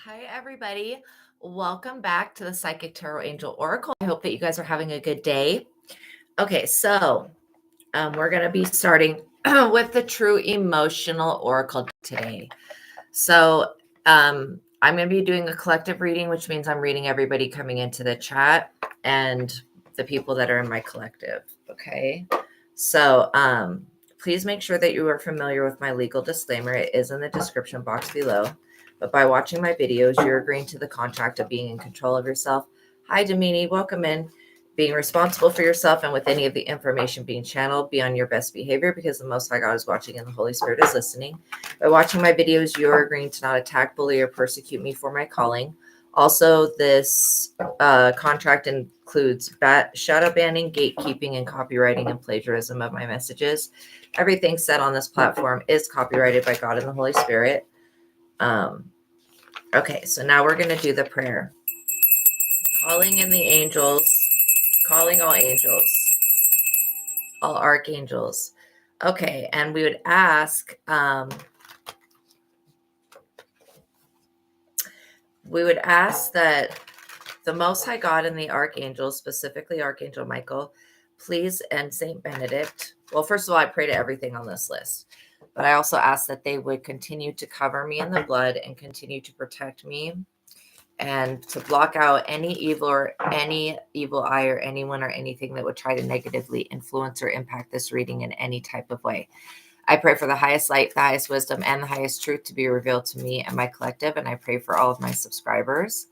Hi, everybody. Welcome back to the Psychic Tarot Angel Oracle. I hope that you guys are having a good day. Okay, so we're going to be starting with the True Emotional Oracle today. So I'm going to be doing a collective reading, which means I'm reading everybody coming into the chat and the people that are in my collective. Okay, so please make sure that you are familiar with my legal disclaimer. It is in the description box below. But by watching my videos, you're agreeing to the contract of being in control of yourself. Hi, Damini. Welcome in. Being responsible for yourself and with any of the information being channeled, be on your best behavior because the Most High God is watching and the Holy Spirit is listening. By watching my videos, you are agreeing to not attack, bully, or persecute me for my calling. Also, this contract includes shadow banning, gatekeeping, and copywriting and plagiarism of my messages. Everything said on this platform is copyrighted by God and the Holy Spirit. Okay, so now we're going to do the prayer. Calling in the angels, calling all angels, all archangels. Okay, and we would ask, that the Most High God and the archangels, specifically Archangel Michael, please, and Saint Benedict. Well, first of all, I pray to everything on this list. But I also ask that they would continue to cover me in the blood and continue to protect me and to block out any evil or any evil eye or anyone or anything that would try to negatively influence or impact this reading in any type of way. I pray for the highest light, the highest wisdom, and the highest truth to be revealed to me and my collective. And I pray for all of my subscribers.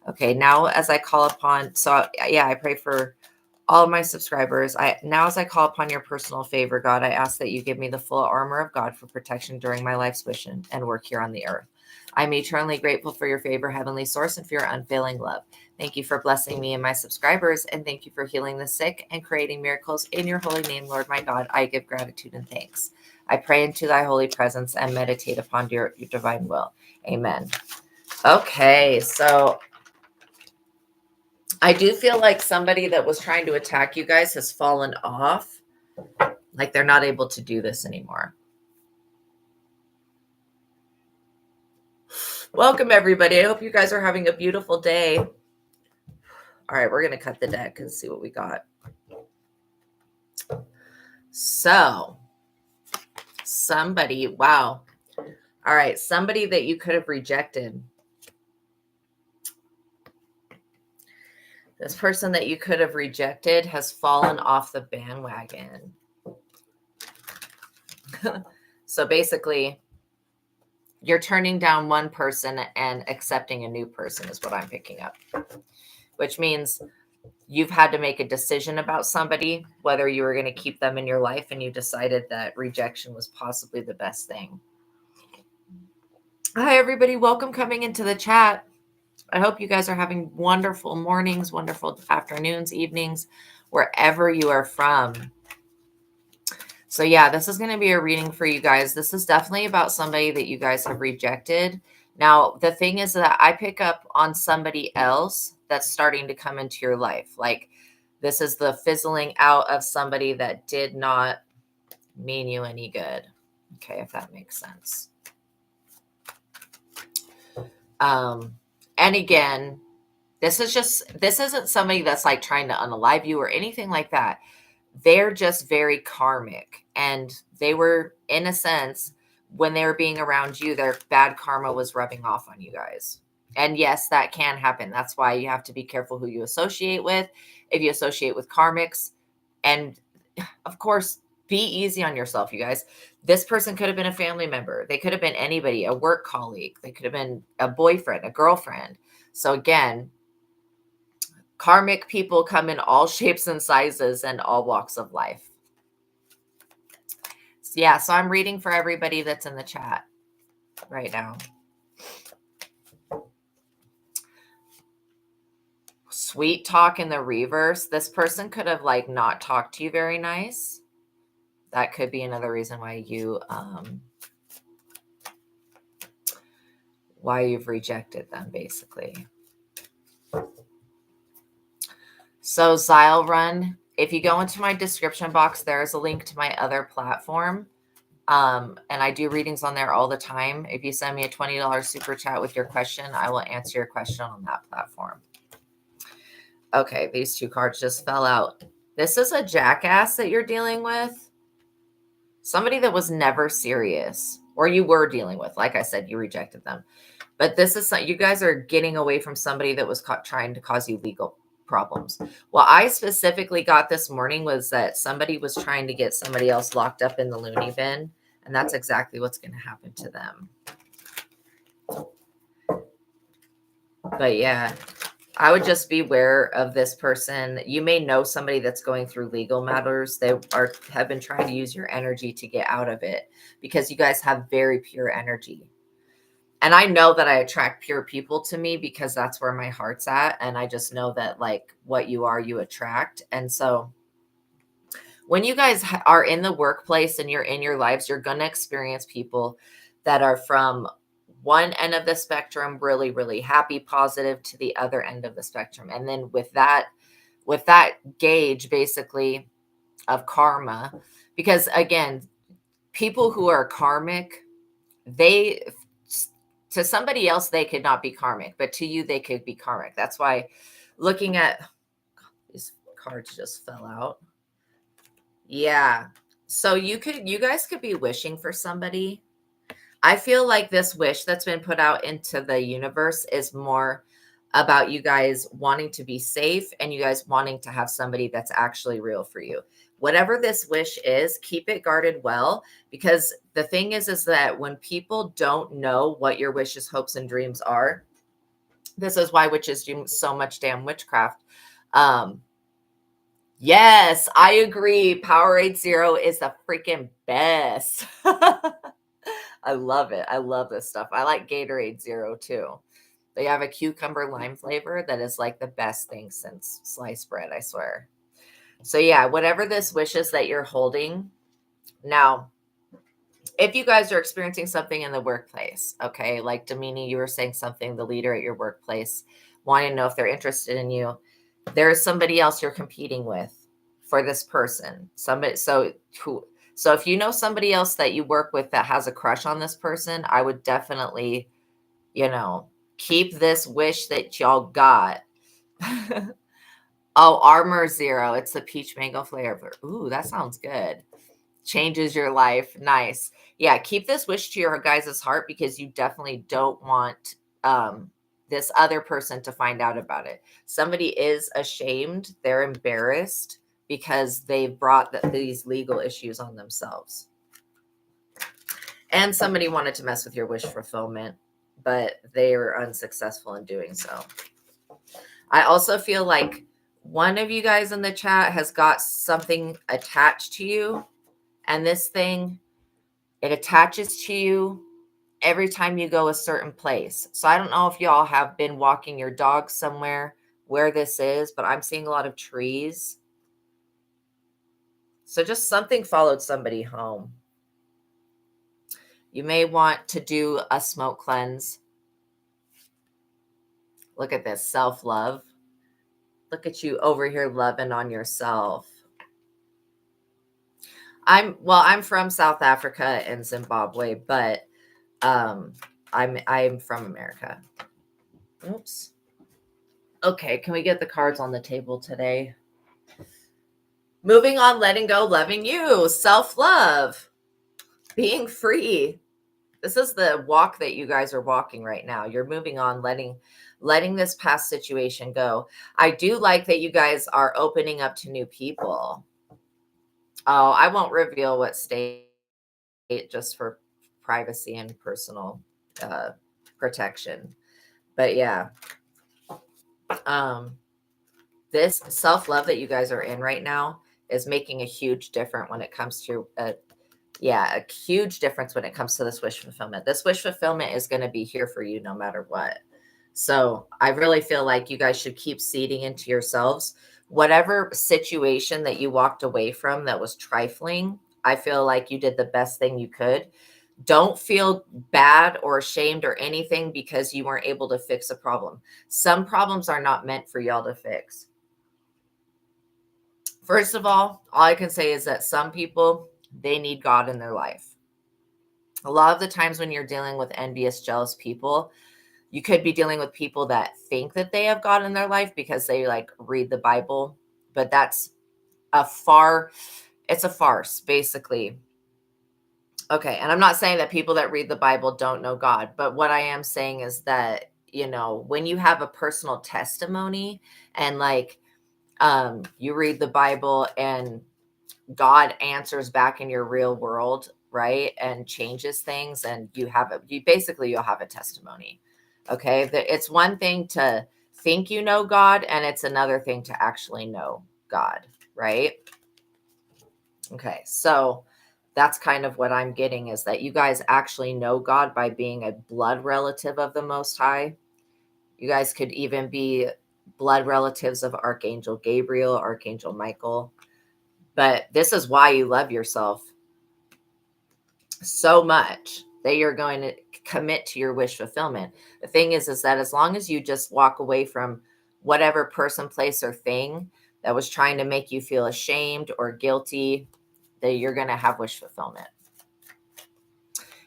Okay, now as I call upon, I pray for all of my subscribers. As I call upon your personal favor, God, I ask that you give me the full armor of God for protection during my life's mission and work here on the earth. I'm eternally grateful for your favor, Heavenly Source, and for your unfailing love. Thank you for blessing me and my subscribers, and thank you for healing the sick and creating miracles. In your holy name, Lord my God, I give gratitude and thanks. I pray into thy holy presence and meditate upon your divine will. Amen. Okay, so I do feel like somebody that was trying to attack you guys has fallen off. Like they're not able to do this anymore. Welcome, everybody. I hope you guys are having a beautiful day. All right, we're going to cut the deck and see what we got. So, somebody, wow. All right, somebody that you could have rejected. This person that you could have rejected has fallen off the bandwagon. So basically, you're turning down one person and accepting a new person is what I'm picking up, which means you've had to make a decision about somebody, whether you were going to keep them in your life, and you decided that rejection was possibly the best thing. Hi, everybody. Welcome coming into the chat. I hope you guys are having wonderful mornings, wonderful afternoons, evenings, wherever you are from. So yeah, this is going to be a reading for you guys. This is definitely about somebody that you guys have rejected. Now, the thing is that I pick up on somebody else that's starting to come into your life. Like this is the fizzling out of somebody that did not mean you any good. Okay, if that makes sense. And again, this isn't somebody that's like trying to unalive you or anything like that. They're just very karmic, and they were, in a sense, when they were being around you, their bad karma was rubbing off on you guys. And yes, that can happen. That's why you have to be careful who you associate with. If you associate with karmics, and of course, be easy on yourself, you guys. This person could have been a family member. They could have been anybody, a work colleague. They could have been a boyfriend, a girlfriend. So again, karmic people come in all shapes and sizes and all walks of life. Yeah, so I'm reading for everybody that's in the chat right now. Sweet talk in the reverse. This person could have like not talked to you very nice. That could be another reason why you've rejected them, basically. So Zyle Run, if you go into my description box, there is a link to my other platform. And I do readings on there all the time. If you send me a $20 super chat with your question, I will answer your question on that platform. Okay, these two cards just fell out. This is a jackass that you're dealing with. Somebody that was never serious, or you were dealing with. Like I said, you rejected them. But this is you guys are getting away from somebody that was trying to cause you legal problems. What I specifically got this morning was that somebody was trying to get somebody else locked up in the loony bin. And that's exactly what's going to happen to them. But yeah, I would just be aware of this person. You may know somebody that's going through legal matters. They have been trying to use your energy to get out of it because you guys have very pure energy. And I know that I attract pure people to me because that's where my heart's at. And I just know that like what you are, you attract. And so when you guys are in the workplace and you're in your lives, you're going to experience people that are from one end of the spectrum, really, really happy, positive, to the other end of the spectrum. And then with that gauge basically of karma, because again, people who are karmic, to somebody else, they could not be karmic, but to you, they could be karmic. That's why looking at these cards just fell out. Yeah. So you guys could be wishing for somebody. I feel like this wish that's been put out into the universe is more about you guys wanting to be safe and you guys wanting to have somebody that's actually real for you. Whatever this wish is, keep it guarded well, because the thing is that when people don't know what your wishes, hopes, and dreams are, this is why witches do so much damn witchcraft. Yes, I agree. Powerade Zero is the freaking best. I love it. I love this stuff. I like Gatorade Zero too. They have a cucumber lime flavor that is like the best thing since sliced bread, I swear. So yeah, whatever this wish is that you're holding. Now, if you guys are experiencing something in the workplace, okay, like Damini, you were saying something, the leader at your workplace, wanting to know if they're interested in you. There is somebody else you're competing with for this person. So if you know somebody else that you work with that has a crush on this person, I would definitely, keep this wish that y'all got. Oh, Armor Zero. It's the peach mango flavor. Ooh, that sounds good. Changes your life. Nice. Yeah, keep this wish to your guys' heart because you definitely don't want this other person to find out about it. Somebody is ashamed. They're embarrassed because they brought these legal issues on themselves. And somebody wanted to mess with your wish fulfillment, but they were unsuccessful in doing so. I also feel like one of you guys in the chat has got something attached to you, and this thing, it attaches to you every time you go a certain place. So I don't know if y'all have been walking your dog somewhere where this is, but I'm seeing a lot of trees. So just something followed somebody home. You may want to do a smoke cleanse. Look at this, self-love. Look at you over here loving on yourself. I'm from South Africa and Zimbabwe, but I'm from America. Oops. Okay, can we get the cards on the table today? Moving on, letting go, loving you, self-love, being free. This is the walk that you guys are walking right now. You're moving on, letting this past situation go. I do like that you guys are opening up to new people. Oh, I won't reveal what state, just for privacy and personal protection. But yeah, this self-love that you guys are in right now is making a huge difference when it comes to a huge difference when it comes to this wish fulfillment. This wish fulfillment is going to be here for you no matter what. So I really feel like you guys should keep seeding into yourselves. Whatever situation that you walked away from that was trifling, I feel like you did the best thing you could. Don't feel bad or ashamed or anything because you weren't able to fix a problem. Some problems are not meant for y'all to fix. First of all I can say is that some people, they need God in their life. A lot of the times when you're dealing with envious, jealous people, you could be dealing with people that think that they have God in their life because they like read the Bible, but that's it's a farce, basically. Okay. And I'm not saying that people that read the Bible don't know God, but what I am saying is that, when you have a personal testimony and like, you read the Bible and God answers back in your real world, right? And changes things, and you'll have a testimony. Okay. It's one thing to think you know God, and it's another thing to actually know God, right? Okay. So that's kind of what I'm getting, is that you guys actually know God by being a blood relative of the Most High. You guys could even be blood relatives of Archangel Gabriel, Archangel Michael. But this is why you love yourself so much that you're going to commit to your wish fulfillment. The thing is that as long as you just walk away from whatever person, place, or thing that was trying to make you feel ashamed or guilty, that you're going to have wish fulfillment.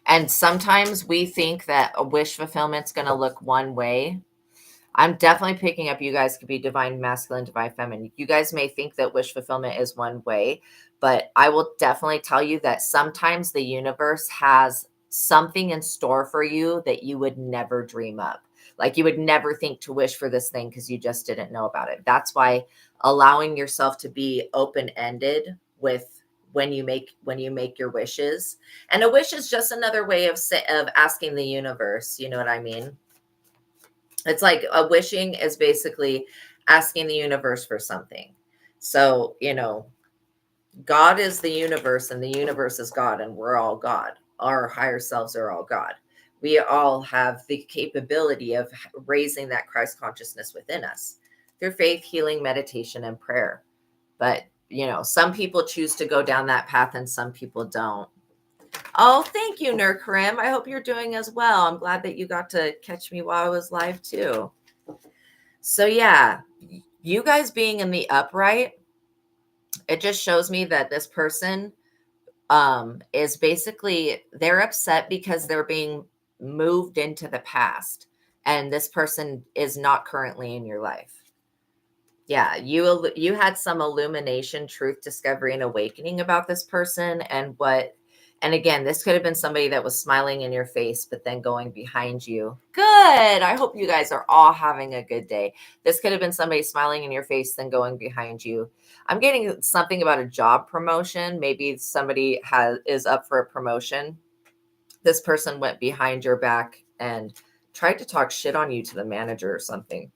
And sometimes we think that a wish fulfillment is going to look one way. I'm definitely picking up you guys could be divine masculine, divine feminine. You guys may think that wish fulfillment is one way, but I will definitely tell you that sometimes the universe has something in store for you that you would never dream up. Like you would never think to wish for this thing because you just didn't know about it. That's why allowing yourself to be open-ended with when you make your wishes. And a wish is just another way of asking the universe, you know what I mean? It's like a wishing is basically asking the universe for something. So, God is the universe and the universe is God, and we're all God. Our higher selves are all God. We all have the capability of raising that Christ consciousness within us through faith, healing, meditation, and prayer. But, some people choose to go down that path and some people don't. Oh, thank you, Nurkarim. I hope you're doing as well. I'm glad that you got to catch me while I was live too. So yeah, you guys being in the upright, it just shows me that this person is basically, they're upset because they're being moved into the past, and this person is not currently in your life. Yeah, you had some illumination, truth discovery, and awakening about this person. And again, this could have been somebody that was smiling in your face, but then going behind you. Good. I hope you guys are all having a good day. This could have been somebody smiling in your face, then going behind you. I'm getting something about a job promotion. Maybe somebody is up for a promotion. This person went behind your back and tried to talk shit on you to the manager or something.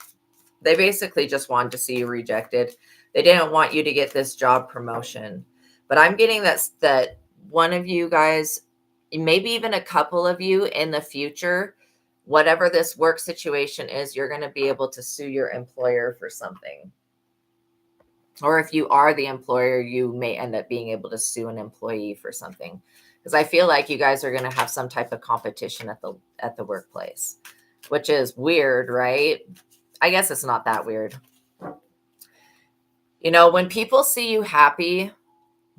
They basically just wanted to see you rejected. They didn't want you to get this job promotion. But I'm getting that one of you guys, maybe even a couple of you in the future, whatever this work situation is, you're going to be able to sue your employer for something. Or if you are the employer, you may end up being able to sue an employee for something. Because I feel like you guys are going to have some type of competition at the workplace, which is weird, right? I guess it's not that weird. When people see you happy,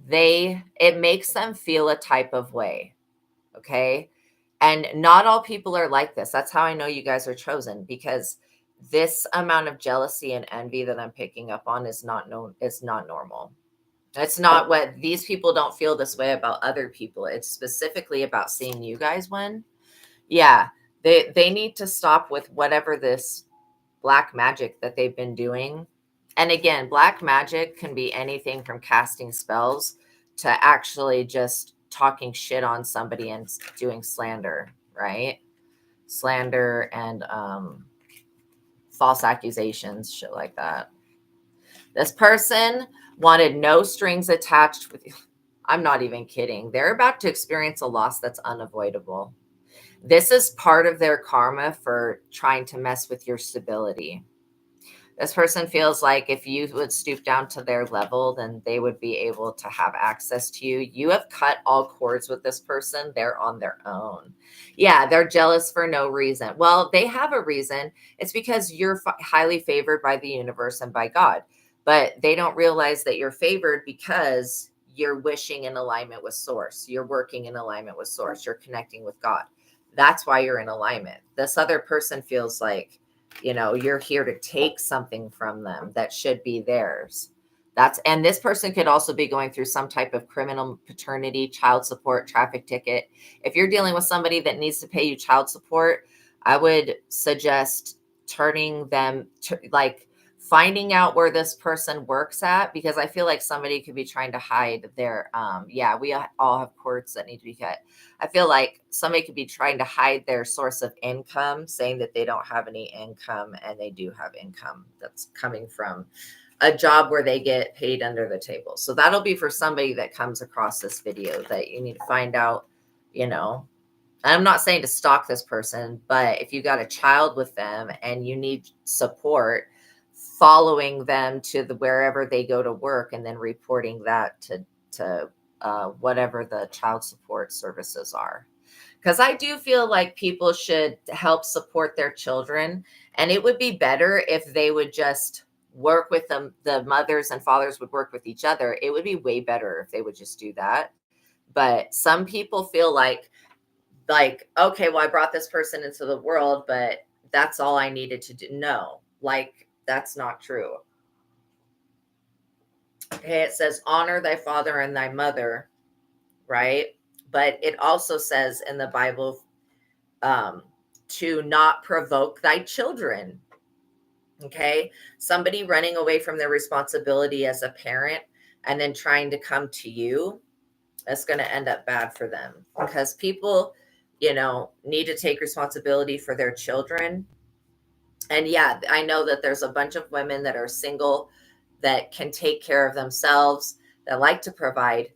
it makes them feel a type of way. Okay. And not all people are like this. That's how I know you guys are chosen, because this amount of jealousy and envy that I'm picking up on is not normal. It's not what these people don't feel this way about other people. It's specifically about seeing you guys win. Yeah. They need to stop with whatever this black magic that they've been doing. And again, black magic can be anything from casting spells to actually just talking shit on somebody and doing slander, right? Slander and false accusations, shit like that. This person wanted no strings attached with you. I'm not even kidding. They're about to experience a loss that's unavoidable. This is part of their karma for trying to mess with your stability. This person feels like if you would stoop down to their level, then they would be able to have access to you. You have cut all cords with this person. They're on their own. Yeah, they're jealous for no reason. Well, they have a reason. It's because you're highly favored by the universe and by God. But they don't realize that you're favored because you're wishing in alignment with source. You're working in alignment with source. You're connecting with God. That's why you're in alignment. This other person feels like, you're here to take something from them that should be theirs. And this person could also be going through some type of criminal paternity, child support, traffic ticket. If you're dealing with somebody that needs to pay you child support, I would suggest turning them to, like, finding out where this person works at, because I feel like somebody could be trying to hide their, we all have cords that need to be cut. I feel like somebody could be trying to hide their source of income, saying that they don't have any income, and they do have income that's coming from a job where they get paid under the table. So that'll be for somebody that comes across this video, that you need to find out, I'm not saying to stalk this person, but if you got a child with them and you need support, following them to wherever they go to work, and then reporting that to whatever the child support services are. Because I do feel like people should help support their children, and it would be better if they would just work with them. The mothers and fathers would work with each other. It would be way better if they would just do that. But some people feel like, okay, well, I brought this person into the world, but that's all I needed to do. No, that's not true. Okay, it says, honor thy father and thy mother, right? But it also says in the Bible, to not provoke thy children. Okay, somebody running away from their responsibility as a parent and then trying to come to you, that's going to end up bad for them, because people, need to take responsibility for their children. And yeah, I know that there's a bunch of women that are single that can take care of themselves, that like to provide.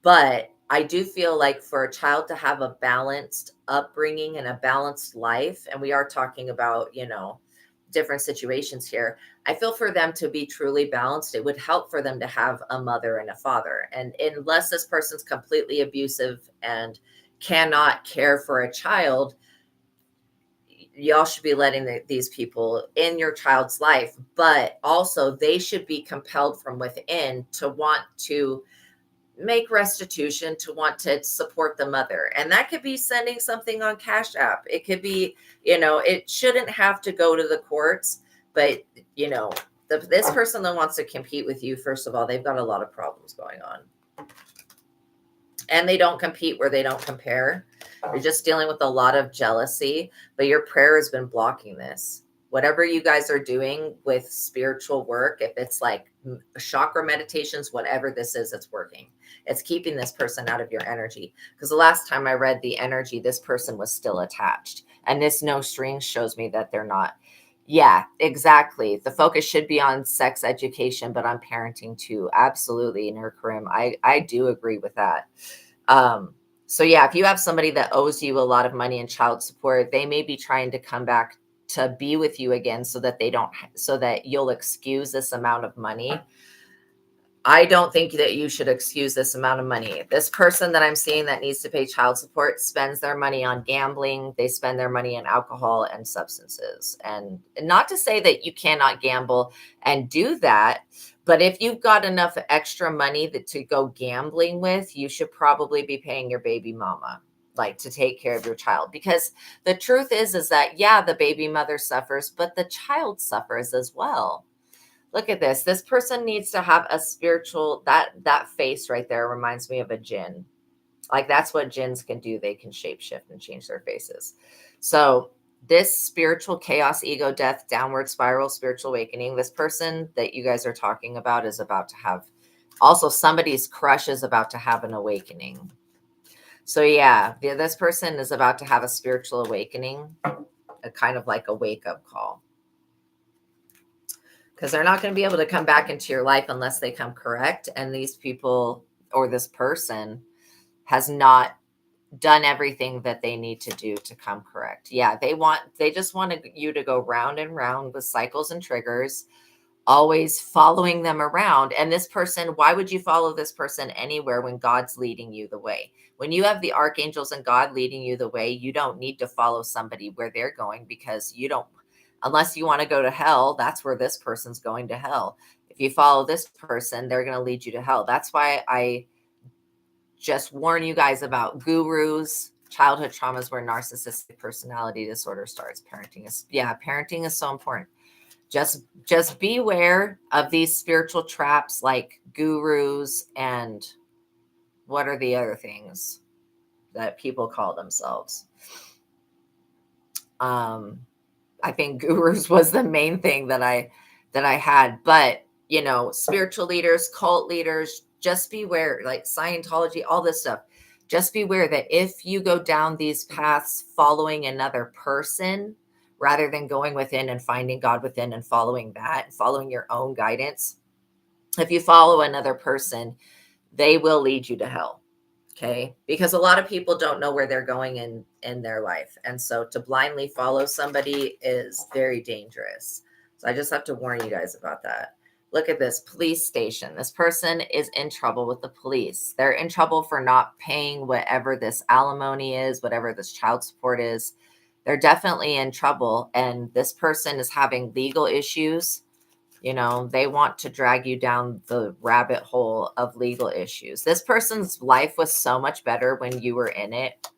But I do feel like for a child to have a balanced upbringing and a balanced life, and we are talking about, different situations here, I feel for them to be truly balanced, it would help for them to have a mother and a father. And unless this person's completely abusive and cannot care for a child, y'all should be letting these people in your child's life, but also they should be compelled from within to want to make restitution, to want to support the mother. And that could be sending something on Cash App. It could be, it shouldn't have to go to the courts, but this person that wants to compete with you, first of all, they've got a lot of problems going on. And they don't compete where they don't compare. You're just dealing with a lot of jealousy, but your prayer has been blocking this. Whatever you guys are doing with spiritual work, if it's like chakra meditations, whatever this is, it's working. It's keeping this person out of your energy. Because the last time I read the energy, this person was still attached. And this no strings shows me that they're not. Yeah, exactly. The focus should be on sex education, but on parenting too. Absolutely, Nurkarim. I do agree with that. So yeah, if you have somebody that owes you a lot of money in child support, they may be trying to come back to be with you again so that you'll excuse this amount of money. I don't think that you should excuse this amount of money. This person that I'm seeing that needs to pay child support spends their money on gambling. They spend their money on alcohol and substances. And not to say that you cannot gamble and do that, but if you've got enough extra money to go gambling with, you should probably be paying your baby mama, to take care of your child. Because the truth is that, yeah, the baby mother suffers, but the child suffers as well. Look at this. This person needs to have a spiritual, that face right there reminds me of a jinn. That's what jinns can do. They can shapeshift and change their faces. So this spiritual chaos, ego, death, downward spiral, spiritual awakening, this person that you guys are talking about is about to have, also somebody's crush is about to have an awakening. So yeah, this person is about to have a spiritual awakening, a kind of like a wake-up call. Because they're not going to be able to come back into your life unless they come correct. And these people, or this person, has not done everything that they need to do to come correct. Yeah, they just want you to go round and round with cycles and triggers, always following them around. And this person, why would you follow this person anywhere when God's leading you the way? When you have the archangels and God leading you the way, you don't need to follow somebody where they're going, because you don't. Unless you want to go to hell, that's where this person's going to hell. If you follow this person, they're going to lead you to hell. That's why I just warn you guys about gurus. Childhood traumas where narcissistic personality disorder starts. Parenting is so important. Just beware of these spiritual traps like gurus and what are the other things that people call themselves. I think gurus was the main thing that I had, but spiritual leaders, cult leaders, just beware, like Scientology, all this stuff. Just beware that if you go down these paths following another person rather than going within and finding God within and following that, following your own guidance, if you follow another person, they will lead you to hell. Okay. Because a lot of people don't know where they're going in their life. And so to blindly follow somebody is very dangerous. So I just have to warn you guys about that. Look at this police station. This person is in trouble with the police. They're in trouble for not paying whatever this alimony is, whatever this child support is. They're definitely in trouble. And this person is having legal issues. They want to drag you down the rabbit hole of legal issues. This person's life was so much better when you were in it.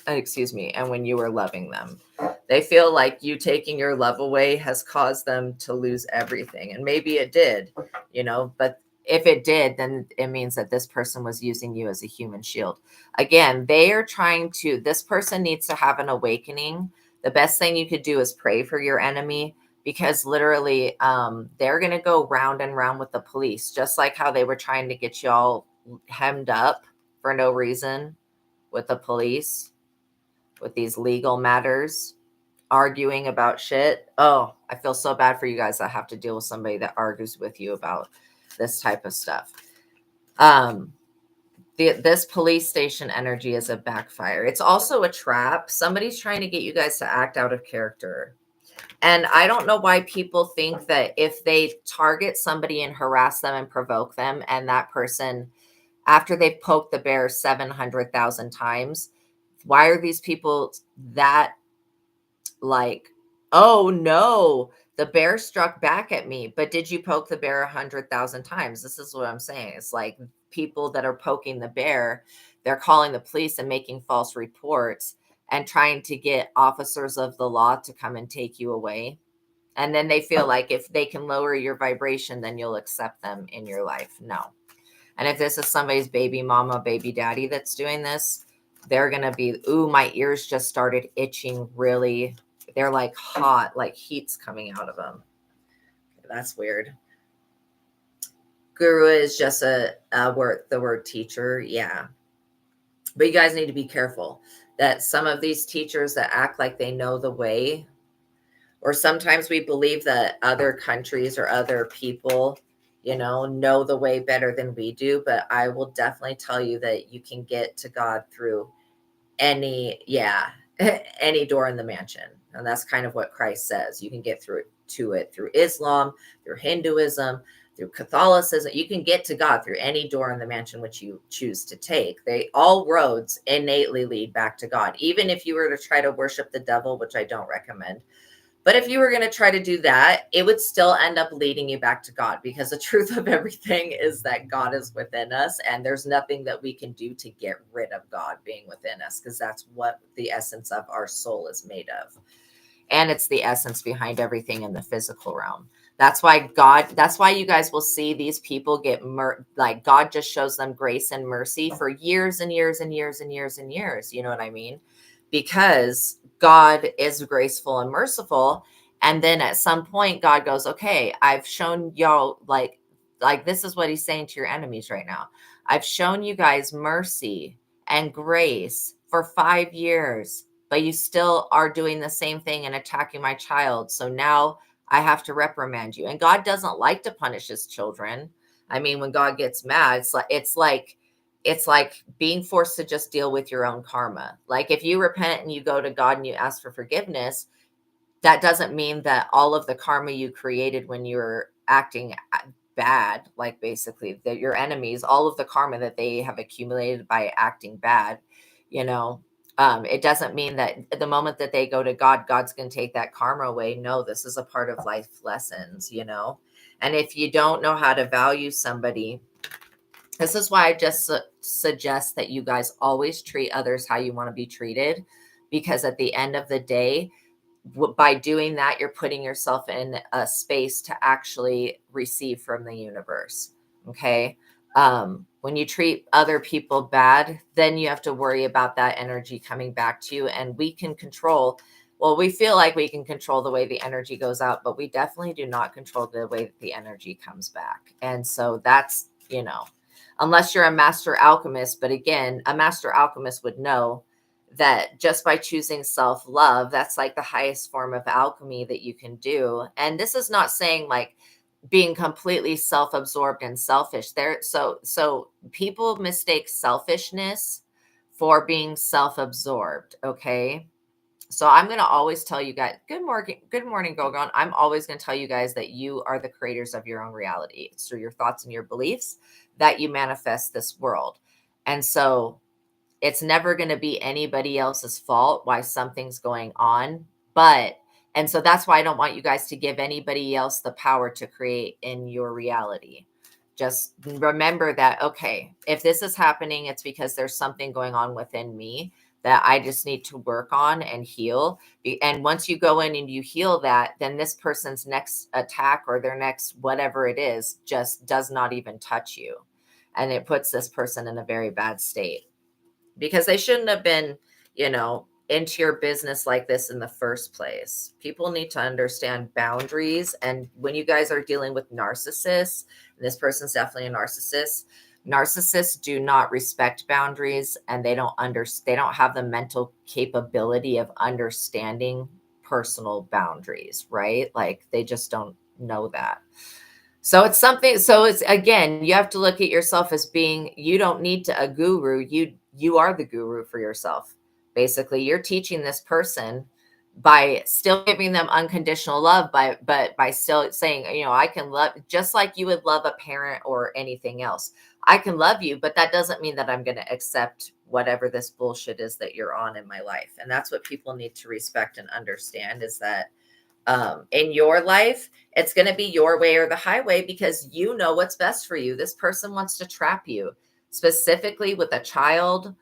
And when you were loving them. They feel like you taking your love away has caused them to lose everything. And maybe it did, but if it did, then it means that this person was using you as a human shield. Again, this person needs to have an awakening. The best thing you could do is pray for your enemy. Because literally, they're going to go round and round with the police, just like how they were trying to get y'all hemmed up for no reason with the police, with these legal matters, arguing about shit. Oh, I feel so bad for you guys that have to deal with somebody that argues with you about this type of stuff. This police station energy is a backfire. It's also a trap. Somebody's trying to get you guys to act out of character. And I don't know why people think that if they target somebody and harass them and provoke them, and that person, after they've poked the bear 700,000 times, why are these people that like, oh no, the bear struck back at me, but did you poke the bear 100,000 times? This is what I'm saying. It's like people that are poking the bear, they're calling the police and making false reports and trying to get officers of the law to come and take you away. And then they feel like if they can lower your vibration, then you'll accept them in your life. No. And if this is somebody's baby mama, baby daddy that's doing this, they're going to be, ooh, my ears just started itching really. They're like hot, like heat's coming out of them. That's weird. Guru is just the word teacher. Yeah. But you guys need to be careful that some of these teachers that act like they know the way, or sometimes we believe that other countries or other people, know the way better than we do. But I will definitely tell you that you can get to God through any door in the mansion. And that's kind of what Christ says. You can get through Islam, through Hinduism, through Catholicism. You can get to God through any door in the mansion which you choose to take. All roads innately lead back to God. Even if you were to try to worship the devil, which I don't recommend. But if you were going to try to do that, it would still end up leading you back to God, because the truth of everything is that God is within us, and there's nothing that we can do to get rid of God being within us, because that's what the essence of our soul is made of. And it's the essence behind everything in the physical realm. That's why you guys will see these people get like God just shows them grace and mercy for years and years and years and years and years. You know what I mean? Because God is graceful and merciful. And then at some point, God goes, okay, I've shown y'all like this is what he's saying to your enemies right now. I've shown you guys mercy and grace for 5 years, but you still are doing the same thing and attacking my child. So now I have to reprimand you. And God doesn't like to punish his children. I mean, when God gets mad, it's like being forced to just deal with your own karma. Like if you repent and you go to God and you ask for forgiveness, that doesn't mean that all of the karma you created when you were acting bad, like basically that your enemies, all of the karma that they have accumulated by acting bad, it doesn't mean that the moment that they go to God, God's going to take that karma away. No, this is a part of life lessons, And if you don't know how to value somebody, This is why I just suggest that you guys always treat others how you want to be treated, because at the end of the day, by doing that, you're putting yourself in a space to actually receive from the universe. Okay. When you treat other people bad, then you have to worry about that energy coming back to you. And we can control, well, we feel like we can control the way the energy goes out, but we definitely do not control the way that the energy comes back. And so that's, unless you're a master alchemist, but again, a master alchemist would know that just by choosing self-love, that's like the highest form of alchemy that you can do. And this is not saying like being completely self-absorbed and selfish. So people mistake selfishness for being self-absorbed. Okay. So I'm going to always tell you guys, good morning, Gogon. I'm always going to tell you guys that you are the creators of your own reality. It's through your thoughts and your beliefs that you manifest this world. And so it's never going to be anybody else's fault why something's going on. And so that's why I don't want you guys to give anybody else the power to create in your reality. Just remember that, okay, if this is happening, it's because there's something going on within me that I just need to work on and heal. And once you go in and you heal that, then this person's next attack or their next whatever it is just does not even touch you. And it puts this person in a very bad state, because they shouldn't have been, into your business like this in the first place. People need to understand boundaries. And when you guys are dealing with narcissists, and this person's definitely a narcissist, narcissists do not respect boundaries, and they don't have the mental capability of understanding personal boundaries, right? Like they just don't know that. So it's something, so it's, again, you have to look at yourself as being, you don't need a guru. You are the guru for yourself. Basically, you're teaching this person by still giving them unconditional love, but by still saying, I can love, just like you would love a parent or anything else. I can love you, but that doesn't mean that I'm going to accept whatever this bullshit is that you're on in my life. And that's what people need to respect and understand, is that in your life, it's going to be your way or the highway, because you know what's best for you. This person wants to trap you, specifically with a child,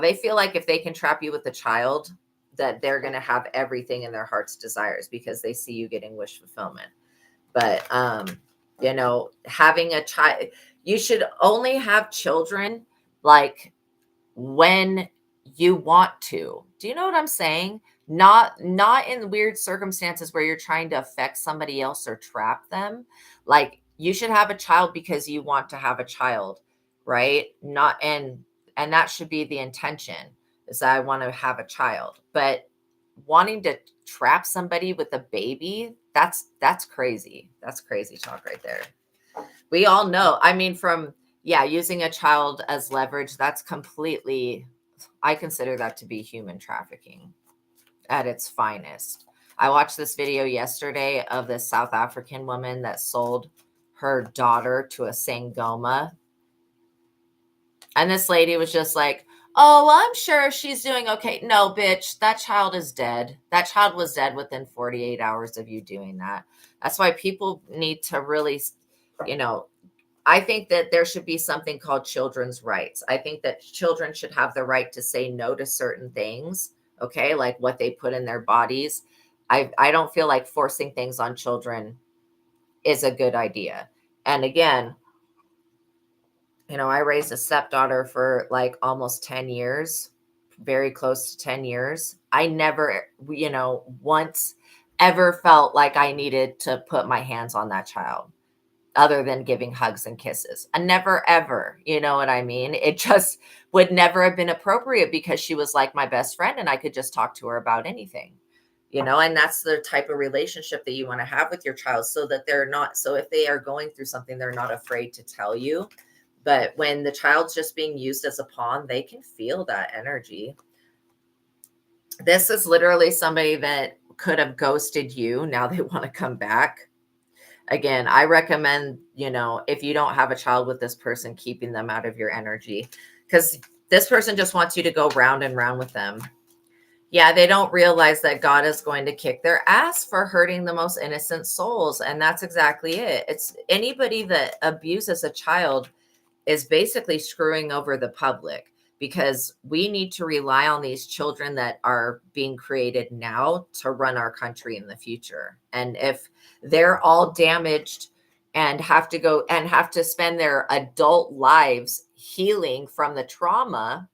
they feel like if they can trap you with a child, that they're going to have everything in their heart's desires because they see you getting wish fulfillment. But, having a child, you should only have children like when you want to. Do you know what I'm saying? Not in weird circumstances where you're trying to affect somebody else or trap them. Like, you should have a child because you want to have a child, right? Not and that should be the intention, is that I want to have a child. But wanting to trap somebody with a baby, that's crazy. That's crazy talk right there. We all know. I mean, using a child as leverage, that's completely, I consider that to be human trafficking at its finest. I watched this video yesterday of this South African woman that sold her daughter to a Sangoma. And this lady was just like, oh, well, I'm sure she's doing okay. No, bitch, that child is dead. That child was dead within 48 hours of you doing that. That's why people need to really, I think that there should be something called children's rights. I think that children should have the right to say no to certain things, okay, like what they put in their bodies. I don't feel like forcing things on children is a good idea. And again, I raised a stepdaughter for like almost 10 years, very close to 10 years. I never, once ever felt like I needed to put my hands on that child, other than giving hugs and kisses. I never, ever, you know what I mean? It just would never have been appropriate, because she was like my best friend and I could just talk to her about anything, and that's the type of relationship that you want to have with your child, so that so if they are going through something, they're not afraid to tell you. But when the child's just being used as a pawn, they can feel that energy. This is literally somebody that could have ghosted you. Now they want to come back. Again, I recommend, if you don't have a child with this person, keeping them out of your energy, because this person just wants you to go round and round with them. Yeah, they don't realize that God is going to kick their ass for hurting the most innocent souls. And that's exactly it. It's anybody that abuses a child. is basically screwing over the public, because we need to rely on these children that are being created now to run our country in the future. And if they're all damaged and have to spend their adult lives healing from the trauma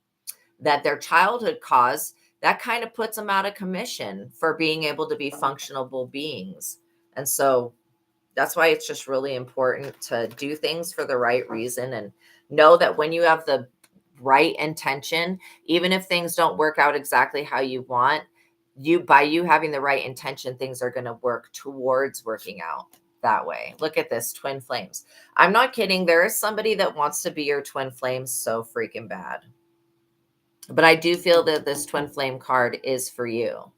that their childhood caused, that kind of puts them out of commission for being able to be functional beings. And so that's why it's just really important to do things for the right reason, and know that when you have the right intention, even if things don't work out exactly how you want, by you having the right intention, things are going to work towards working out that way. Look at this, twin flames. I'm not kidding. There is somebody that wants to be your twin flame so freaking bad. But I do feel that this twin flame card is for you.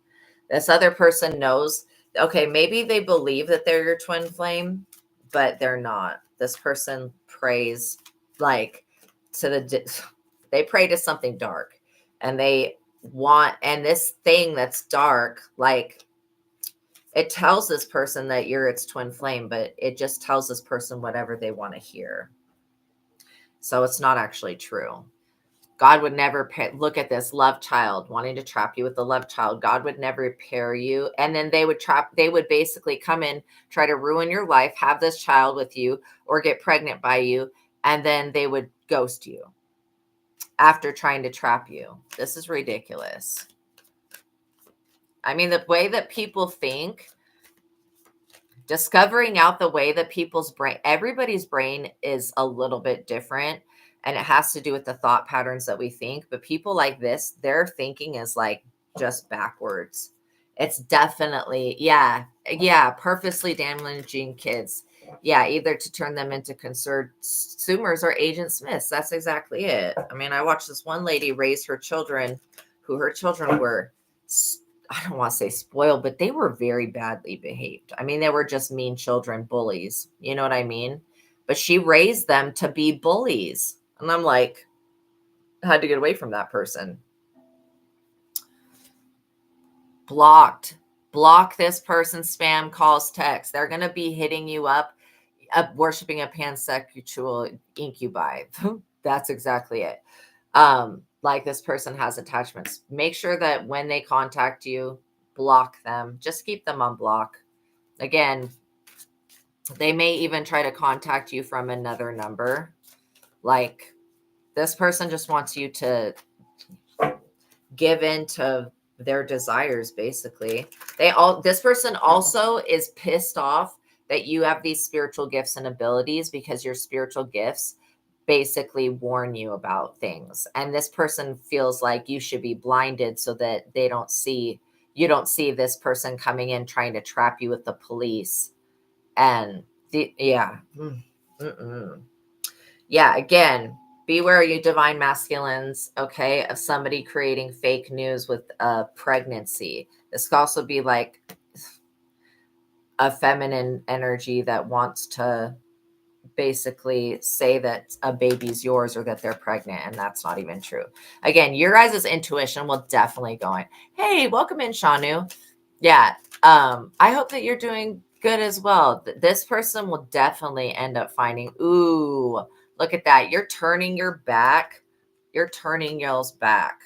This other person knows, okay, maybe they believe that they're your twin flame, but they're not. This person prays like they pray to something dark, and and this thing that's dark, like, it tells this person that you're its twin flame, but it just tells this person whatever they want to hear. So it's not actually true. God would never look at this love child wanting to trap you with the love child. God would never pair you. And then they would basically come in, try to ruin your life, have this child with you, or get pregnant by you. And then they would ghost you after trying to trap you. This is ridiculous. I mean, the way that people think, discovering out the way that everybody's brain is a little bit different. And it has to do with the thought patterns that we think. But people like this, their thinking is like just backwards. It's definitely, yeah, purposely damaging kids. Yeah, either to turn them into consumers or Agent Smiths. That's exactly it. I mean, I watched this one lady raise her children, her children were, I don't want to say spoiled, but they were very badly behaved. I mean, they were just mean children, bullies. You know what I mean? But she raised them to be bullies. And I'm like, I had to get away from that person. Blocked. Block this person's spam calls, text. They're going to be hitting you up, worshiping a pansexual incubi. That's exactly it. Like, this person has attachments. Make sure that when they contact you, block them. Just keep them on block. Again, they may even try to contact you from another number. Like, this person just wants you to give in to their desires, basically. This person also is pissed off that you have these spiritual gifts and abilities, because your spiritual gifts basically warn you about things. And this person feels like you should be blinded so that you don't see this person coming in trying to trap you with the police. And yeah. Yeah, again, beware, you divine masculines, okay, of somebody creating fake news with a pregnancy. This could also be like a feminine energy that wants to basically say that a baby's yours or that they're pregnant, and that's not even true. Again, your guys' intuition will definitely go in. Hey, welcome in, Shanu. Yeah, I hope that you're doing good as well. This person will definitely end up finding, ooh, look at that. You're turning your back. You're turning y'all's back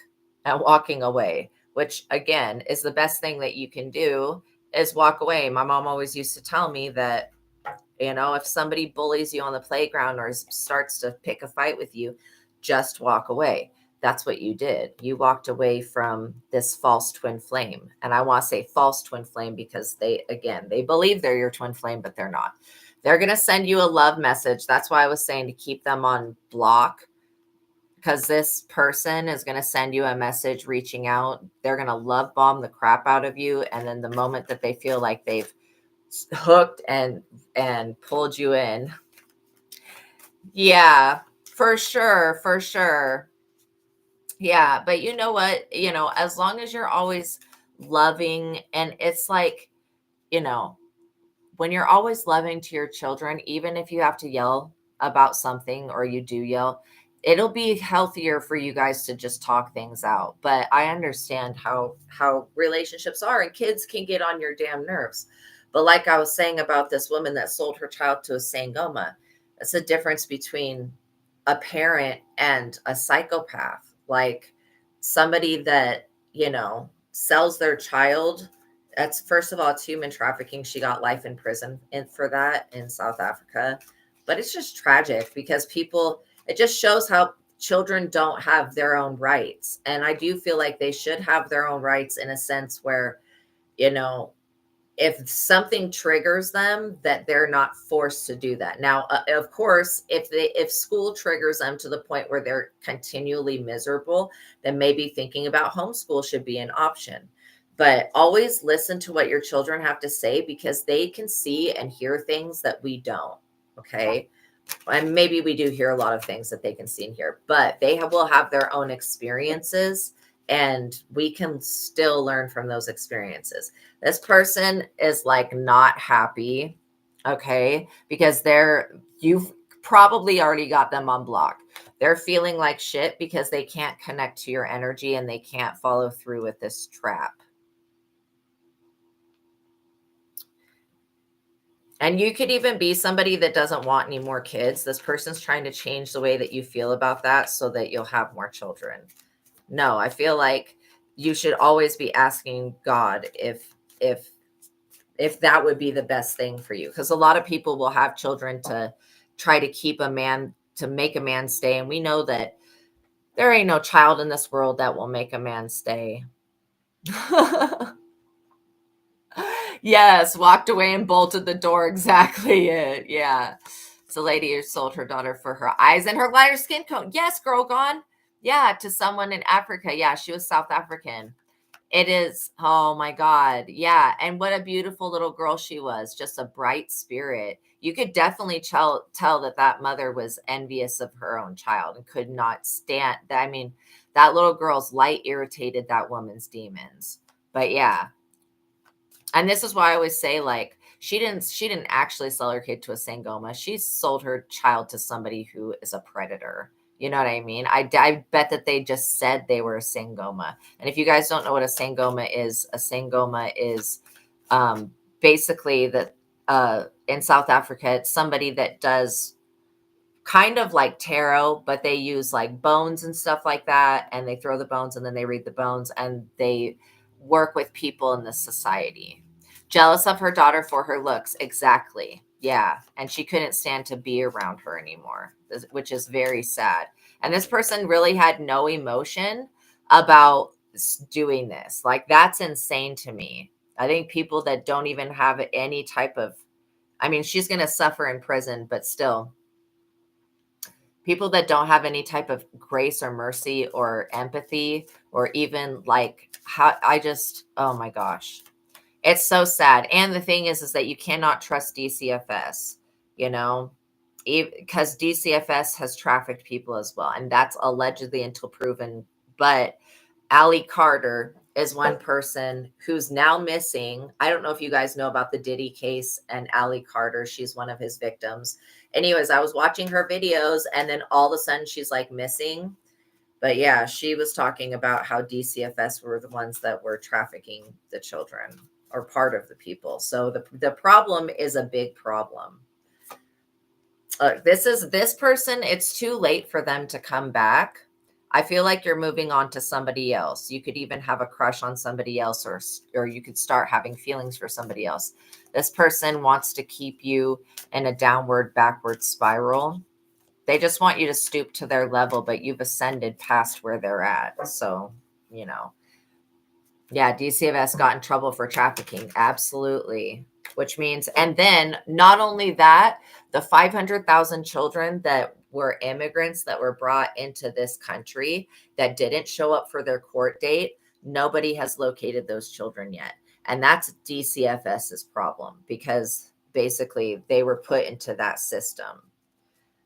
and walking away, which again is the best thing that you can do, is walk away. My mom always used to tell me that, if somebody bullies you on the playground or starts to pick a fight with you, just walk away. That's what you did. You walked away from this false twin flame. And I want to say false twin flame because they believe they're your twin flame, but they're not. They're going to send you a love message. That's why I was saying to keep them on block, because this person is going to send you a message reaching out. They're going to love bomb the crap out of you. And then the moment that they feel like they've hooked and pulled you in. Yeah, for sure. Yeah, but you know what? As long as you're always loving, and it's like, when you're always loving to your children, even if you have to yell about something or you do yell, it'll be healthier for you guys to just talk things out. But I understand how relationships are, and kids can get on your damn nerves. But like I was saying about this woman that sold her child to a Sangoma, that's the difference between a parent and a psychopath, like somebody that, sells their child. That's, first of all, it's human trafficking. She got life in prison for that in South Africa. But it's just tragic because it just shows how children don't have their own rights. And I do feel like they should have their own rights in a sense where, you know, if something triggers them, that they're not forced to do that. Now, of course, if school triggers them to the point where they're continually miserable, then maybe thinking about homeschool should be an option. But always listen to what your children have to say, because they can see and hear things that we don't. Okay. And maybe we do hear a lot of things that they can see and hear, but will have their own experiences, and we can still learn from those experiences. This person is like not happy, okay, because you've probably already got them on block. They're feeling like shit because they can't connect to your energy and they can't follow through with this trap. And you could even be somebody that doesn't want any more kids. This person's trying to change the way that you feel about that so that you'll have more children. No, I feel like you should always be asking God if that would be the best thing for you. Because a lot of people will have children to try to keep a man, to make a man stay. And we know that there ain't no child in this world that will make a man stay. Yes, walked away and bolted the door. Exactly it. Yeah. It's a lady who sold her daughter for her eyes and her lighter skin tone. Yes, girl gone. Yeah, to someone in Africa. Yeah, she was South African. It is. Oh my God. Yeah. And what a beautiful little girl she was. Just a bright spirit. You could definitely tell that mother was envious of her own child and could not stand. I mean, that little girl's light irritated that woman's demons. But yeah. And this is why I always say, like, she didn't actually sell her kid to a Sangoma. She sold her child to somebody who is a predator. You know what I mean? I bet that they just said they were a Sangoma. And if you guys don't know what a Sangoma is basically that in South Africa, it's somebody that does kind of like tarot, but they use like bones and stuff like that. And they throw the bones and then they read the bones and they work with people in the society. Jealous of her daughter for her looks. Exactly. Yeah. And she couldn't stand to be around her anymore, which is very sad. And this person really had no emotion about doing this. Like, that's insane to me. I think people that don't even have any type of, I mean, she's going to suffer in prison, but still, people that don't have any type of grace or mercy or empathy, or even like how oh my gosh. It's so sad. And the thing is that you cannot trust DCFS, because DCFS has trafficked people as well. And that's allegedly until proven. But Allie Carter is one person who's now missing. I don't know if you guys know about the Diddy case and Allie Carter. She's one of his victims. Anyways, I was watching her videos and then all of a sudden she's like missing. But yeah, she was talking about how DCFS were the ones that were trafficking the children, or part of the people. So the problem is a big problem. This person, it's too late for them to come back. I feel like you're moving on to somebody else. You could even have a crush on somebody else, or you could start having feelings for somebody else. This person wants to keep you in a backward spiral. They just want you to stoop to their level, but you've ascended past where they're at. So, yeah, DCFS got in trouble for trafficking. Absolutely. Which means, and then not only that, the 500,000 children that were immigrants that were brought into this country that didn't show up for their court date, nobody has located those children yet. And that's DCFS's problem, because basically they were put into that system.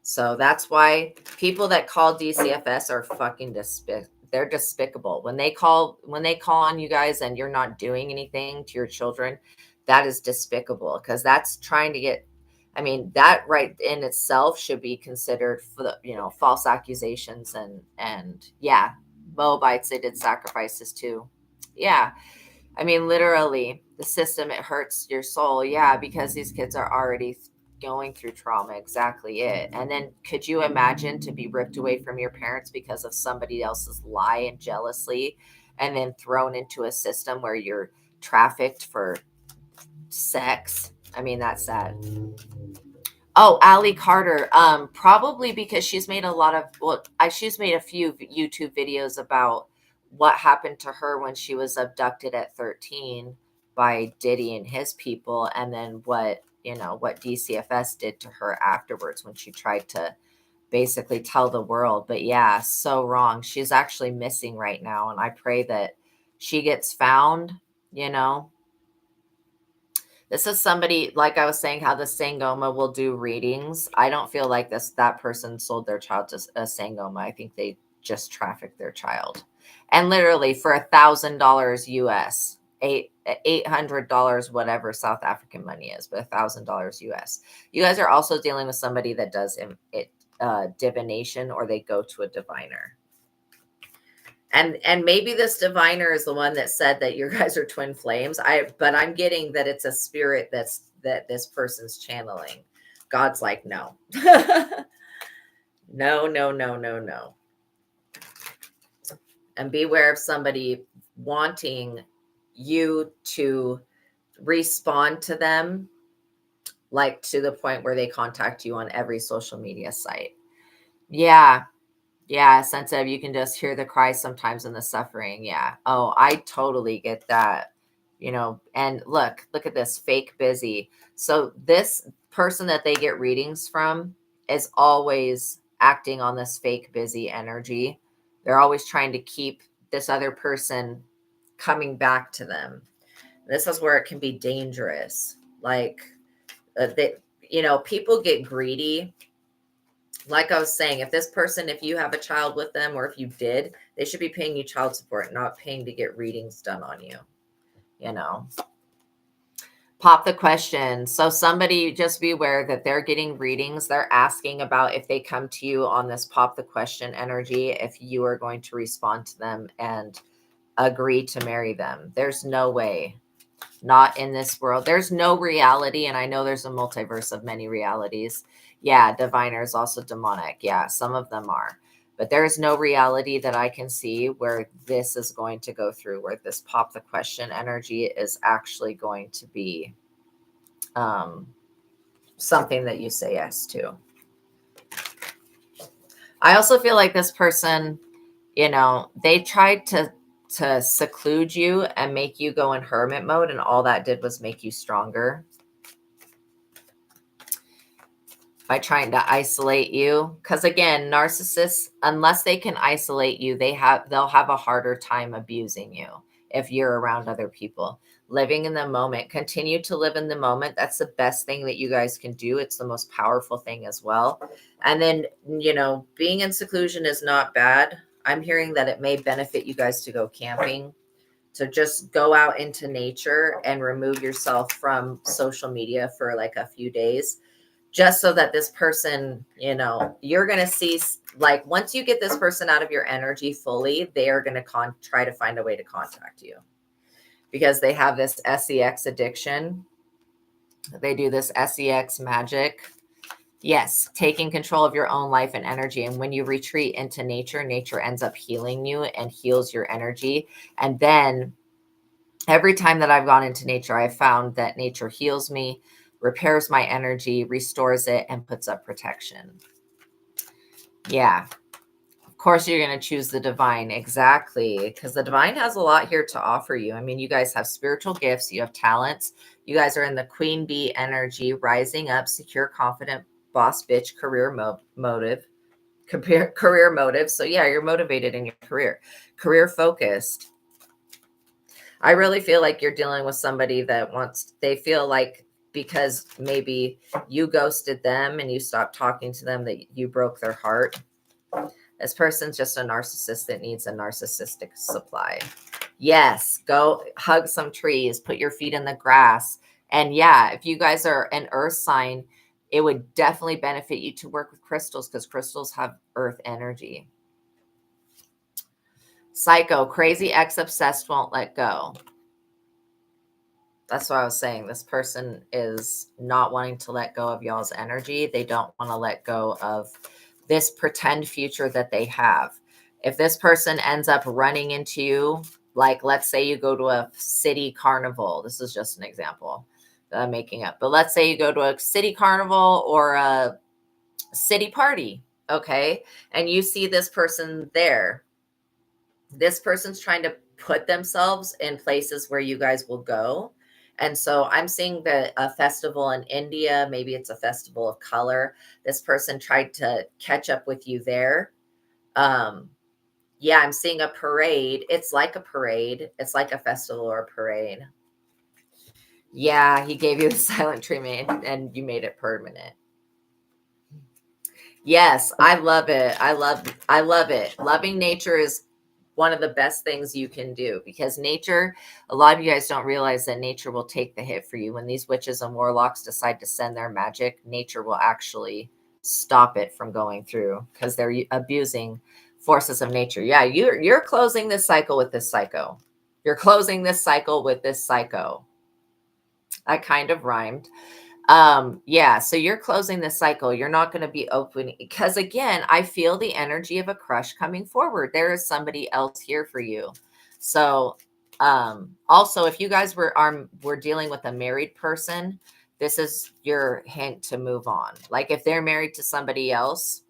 So that's why people that call DCFS are fucking they're despicable. When they call on you guys and you're not doing anything to your children, that is despicable, because that's trying to get, I mean, that right in itself should be considered for the, false accusations and yeah, Moabites, they did sacrifices too. Yeah. I mean, literally the system, it hurts your soul. Yeah. Because these kids are already going through trauma, exactly it. And then could you imagine to be ripped away from your parents because of somebody else's lie and jealousy, and then thrown into a system where you're trafficked for sex? I mean, that's sad. Oh, Allie Carter. Probably because she's made a lot of, she's made a few YouTube videos about what happened to her when she was abducted at 13 by Diddy and his people, and then what DCFS did to her afterwards when she tried to basically tell the world. But yeah, so wrong. She's actually missing right now, and I pray that she gets found, you know. This is somebody, like I was saying, how the Sangoma will do readings. I don't feel like that person sold their child to a Sangoma. I think they just trafficked their child. And literally for $1,000 US, $800, whatever South African money is, but $1,000 US. You guys are also dealing with somebody that does divination, or they go to a diviner. And maybe this diviner is the one that said that you guys are twin flames. But I'm getting that it's a spirit that this person's channeling. God's like, no. No, no, no, no, no. And beware of somebody wanting you to respond to them, like to the point where they contact you on every social media site. Yeah. Yeah, sensitive. You can just hear the cries sometimes in the suffering. Yeah. Oh, I totally get that. And look at this, fake busy. So this person that they get readings from is always acting on this fake busy energy. They're always trying to keep this other person coming back to them. This is where it can be dangerous. Like, people get greedy. Like I was saying, if you have a child with them, or if you did, they should be paying you child support, not paying to get readings done on you. Pop the question. So somebody, just be aware that they're getting readings. They're asking about, if they come to you on this pop the question energy, if you are going to respond to them and agree to marry them. There's no way. Not in this world. There's no reality. And I know there's a multiverse of many realities. Yeah, diviner is also demonic. Yeah, some of them are. But there is no reality that I can see where this is going to go through, where this pop the question energy is actually going to be something that you say yes to. I also feel like this person, they tried to seclude you and make you go in hermit mode, and all that did was make you stronger by trying to isolate you. Because again, narcissists, unless they can isolate you, they'll have a harder time abusing you if you're around other people. Living in the moment, continue to live in the moment. That's the best thing that you guys can do. It's the most powerful thing as well. And then, being in seclusion is not bad. I'm hearing that it may benefit you guys to go camping, to just go out into nature and remove yourself from social media for like a few days, just so that this person, you're going to see, like, once you get this person out of your energy fully, they are going to try to find a way to contact you, because they have this sex addiction. They do this sex magic. Yes, taking control of your own life and energy. And when you retreat into nature, nature ends up healing you and heals your energy. And then every time that I've gone into nature, I've found that nature heals me, repairs my energy, restores it, and puts up protection. Yeah. Of course, you're going to choose the divine. Exactly. Because the divine has a lot here to offer you. I mean, you guys have spiritual gifts. You have talents. You guys are in the queen bee energy, rising up, secure, confident, boss bitch, career motive. So yeah, you're motivated in your career focused. I really feel like you're dealing with somebody that they feel like because maybe you ghosted them and you stopped talking to them, that you broke their heart. This person's just a narcissist that needs a narcissistic supply. Yes, go hug some trees, put your feet in the grass. And yeah, if you guys are an earth sign, it would definitely benefit you to work with crystals, because crystals have earth energy. Psycho, crazy ex obsessed, won't let go. That's what I was saying. This person is not wanting to let go of y'all's energy. They don't want to let go of this pretend future that they have. If this person ends up running into you, like let's say you go to a city carnival. This is just an example that I'm making up. But let's say you go to a city carnival or a city party, okay? And you see this person there. This person's trying to put themselves in places where you guys will go. And so I'm seeing that a festival in India, maybe it's a festival of color. This person tried to catch up with you there. Yeah, I'm seeing a parade. It's like a parade. It's like a festival or a parade. Yeah, he gave you the silent treatment and you made it permanent. Yes, I love it. I love it. Loving nature is one of the best things you can do because nature, a lot of you guys don't realize that nature will take the hit for you. When these witches and warlocks decide to send their magic, nature will actually stop it from going through because they're abusing forces of nature. Yeah, you're closing this cycle with this psycho. You're closing this cycle with this psycho. I kind of rhymed. Yeah, so you're closing the cycle. You're not going to be open because again, I feel the energy of a crush coming forward. There is somebody else here for you. So, also if you guys were dealing with a married person, this is your hint to move on. Like if they're married to somebody else,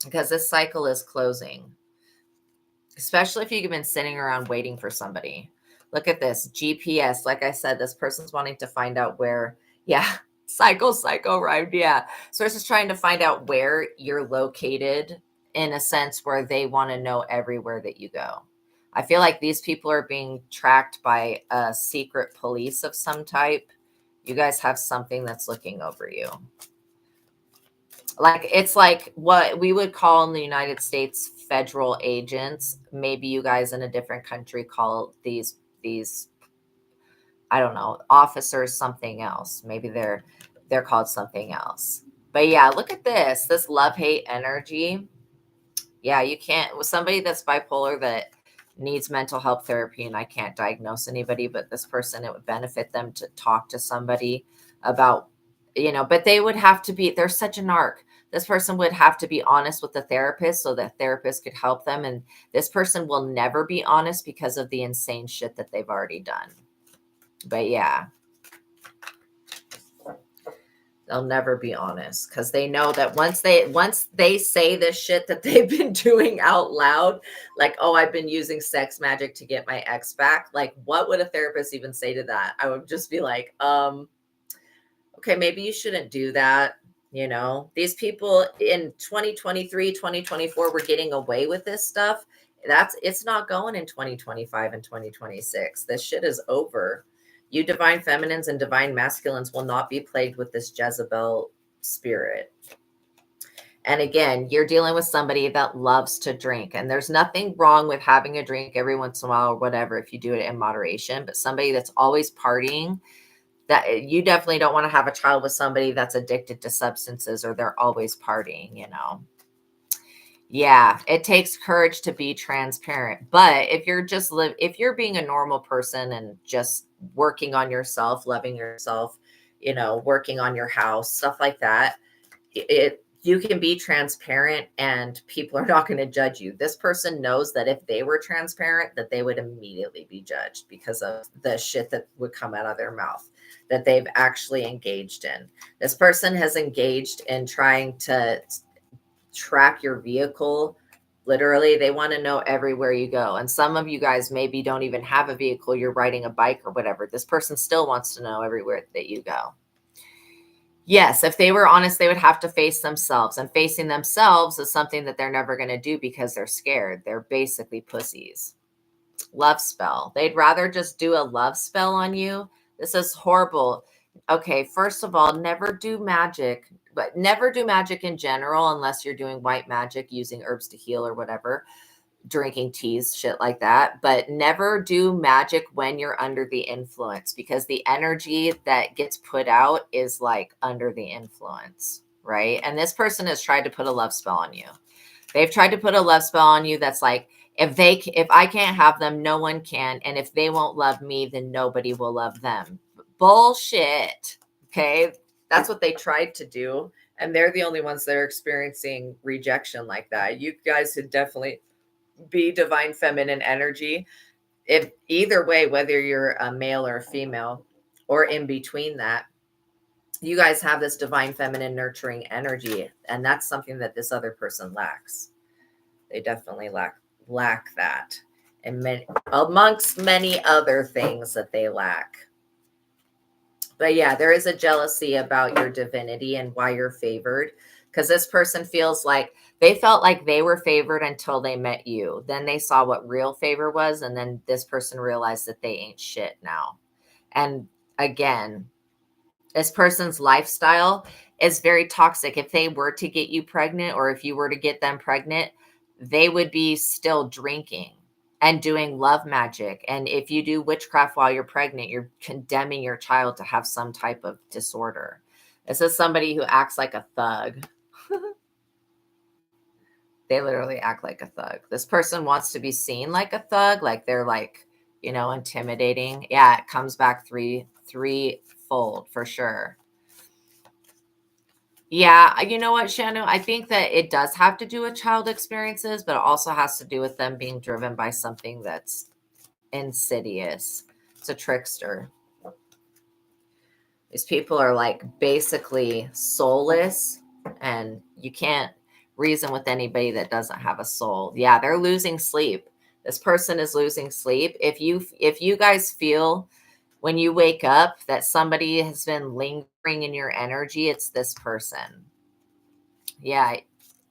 because this cycle is closing. Especially if you've been sitting around waiting for somebody. Look at this GPS. Like I said, this person's wanting to find out where, yeah, psycho rhymed. Yeah. So it's just trying to find out where you're located in a sense where they want to know everywhere that you go. I feel like these people are being tracked by a secret police of some type. You guys have something that's looking over you. Like it's like what we would call in the United States federal agents. Maybe you guys in a different country call these I don't know, officers something else. Maybe they're called something else. But yeah, look at this love hate energy. Yeah, you can't with somebody that's bipolar that needs mental health therapy, and I can't diagnose anybody, but this person, it would benefit them to talk to somebody about, but they would have to be, they're such an arc. This person would have to be honest with the therapist so the therapist could help them. And this person will never be honest because of the insane shit that they've already done. But yeah. They'll never be honest because they know that once they say this shit that they've been doing out loud, like, oh, I've been using sex magic to get my ex back. Like, what would a therapist even say to that? I would just be like, okay, maybe you shouldn't do that. These people in 2023, 2024 were getting away with this stuff. It's not going in 2025 and 2026. This shit is over. You divine feminines and divine masculines will not be plagued with this Jezebel spirit. And again, you're dealing with somebody that loves to drink. And there's nothing wrong with having a drink every once in a while or whatever if you do it in moderation. But somebody that's always partying, that you definitely don't want to have a child with somebody that's addicted to substances or they're always partying, Yeah, it takes courage to be transparent. But if you're being a normal person and just working on yourself, loving yourself, working on your house, stuff like that, you can be transparent and people are not going to judge you. This person knows that if they were transparent, that they would immediately be judged because of the shit that would come out of their mouth that they've actually engaged in. This person has engaged in trying to track your vehicle. Literally, they want to know everywhere you go. And some of you guys maybe don't even have a vehicle. You're riding a bike or whatever. This person still wants to know everywhere that you go. Yes, if they were honest, they would have to face themselves. And facing themselves is something that they're never going to do because they're scared. They're basically pussies. Love spell. They'd rather just do a love spell on you. This is horrible. Okay, first of all, never do magic, but never do magic in general unless you're doing white magic using herbs to heal or whatever, drinking teas, shit like that. But never do magic when you're under the influence because the energy that gets put out is like under the influence, right? And this person has tried to put a love spell on you. They've tried to put a love spell on you that's like, If I can't have them, no one can. And if they won't love me, then nobody will love them. Bullshit. Okay. That's what they tried to do. And they're the only ones that are experiencing rejection like that. You guys should definitely be divine feminine energy. If either way, whether you're a male or a female or in between that, you guys have this divine feminine nurturing energy. And that's something that this other person lacks. They definitely lack that, and amongst many other things that they lack. But yeah, there is a jealousy about your divinity and why you're favored, because this person feels like they felt like they were favored until they met you. Then they saw what real favor was, and then this person realized that they ain't shit now. And again, this person's lifestyle is very toxic. If they were to get you pregnant, or if you were to get them pregnant, they would be still drinking and doing love magic. And if you do witchcraft while you're pregnant, you're condemning your child to have some type of disorder. This is somebody who acts like a thug. They literally act like a thug. This person wants to be seen like a thug, like they're like, intimidating. Yeah, it comes back threefold for sure. Yeah, you know what, Shannon? I think that it does have to do with child experiences, but it also has to do with them being driven by something that's insidious. It's a trickster. These people are like basically soulless, and you can't reason with anybody that doesn't have a soul. Yeah, they're losing sleep. This person is losing sleep. If you guys feel when you wake up that somebody has been lingering in your energy, it's this person. Yeah,